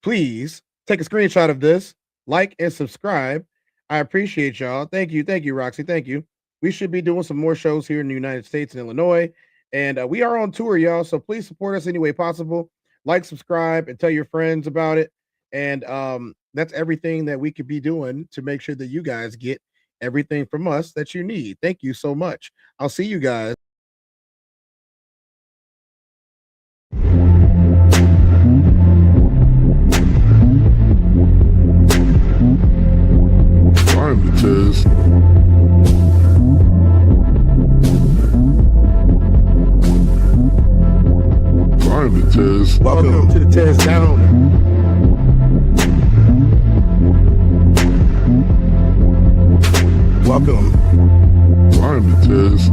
Please take a screenshot of this, like and subscribe. I appreciate y'all. Thank you, Roxy. Thank you. We should be doing some more shows here in the United States and Illinois. And we are on tour, y'all. So please support us any way possible. Like, subscribe, and tell your friends about it. And that's everything that we could be doing to make sure that you guys get everything from us that you need. Thank you so much. I'll see you guys. Time to test. Time to test. Welcome to the Test Down. Welcome. Time to test.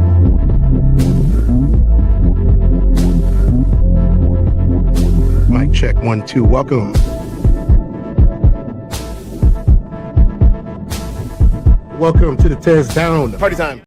Mic check 1 2. Welcome. Welcome to the Test Down. Party time.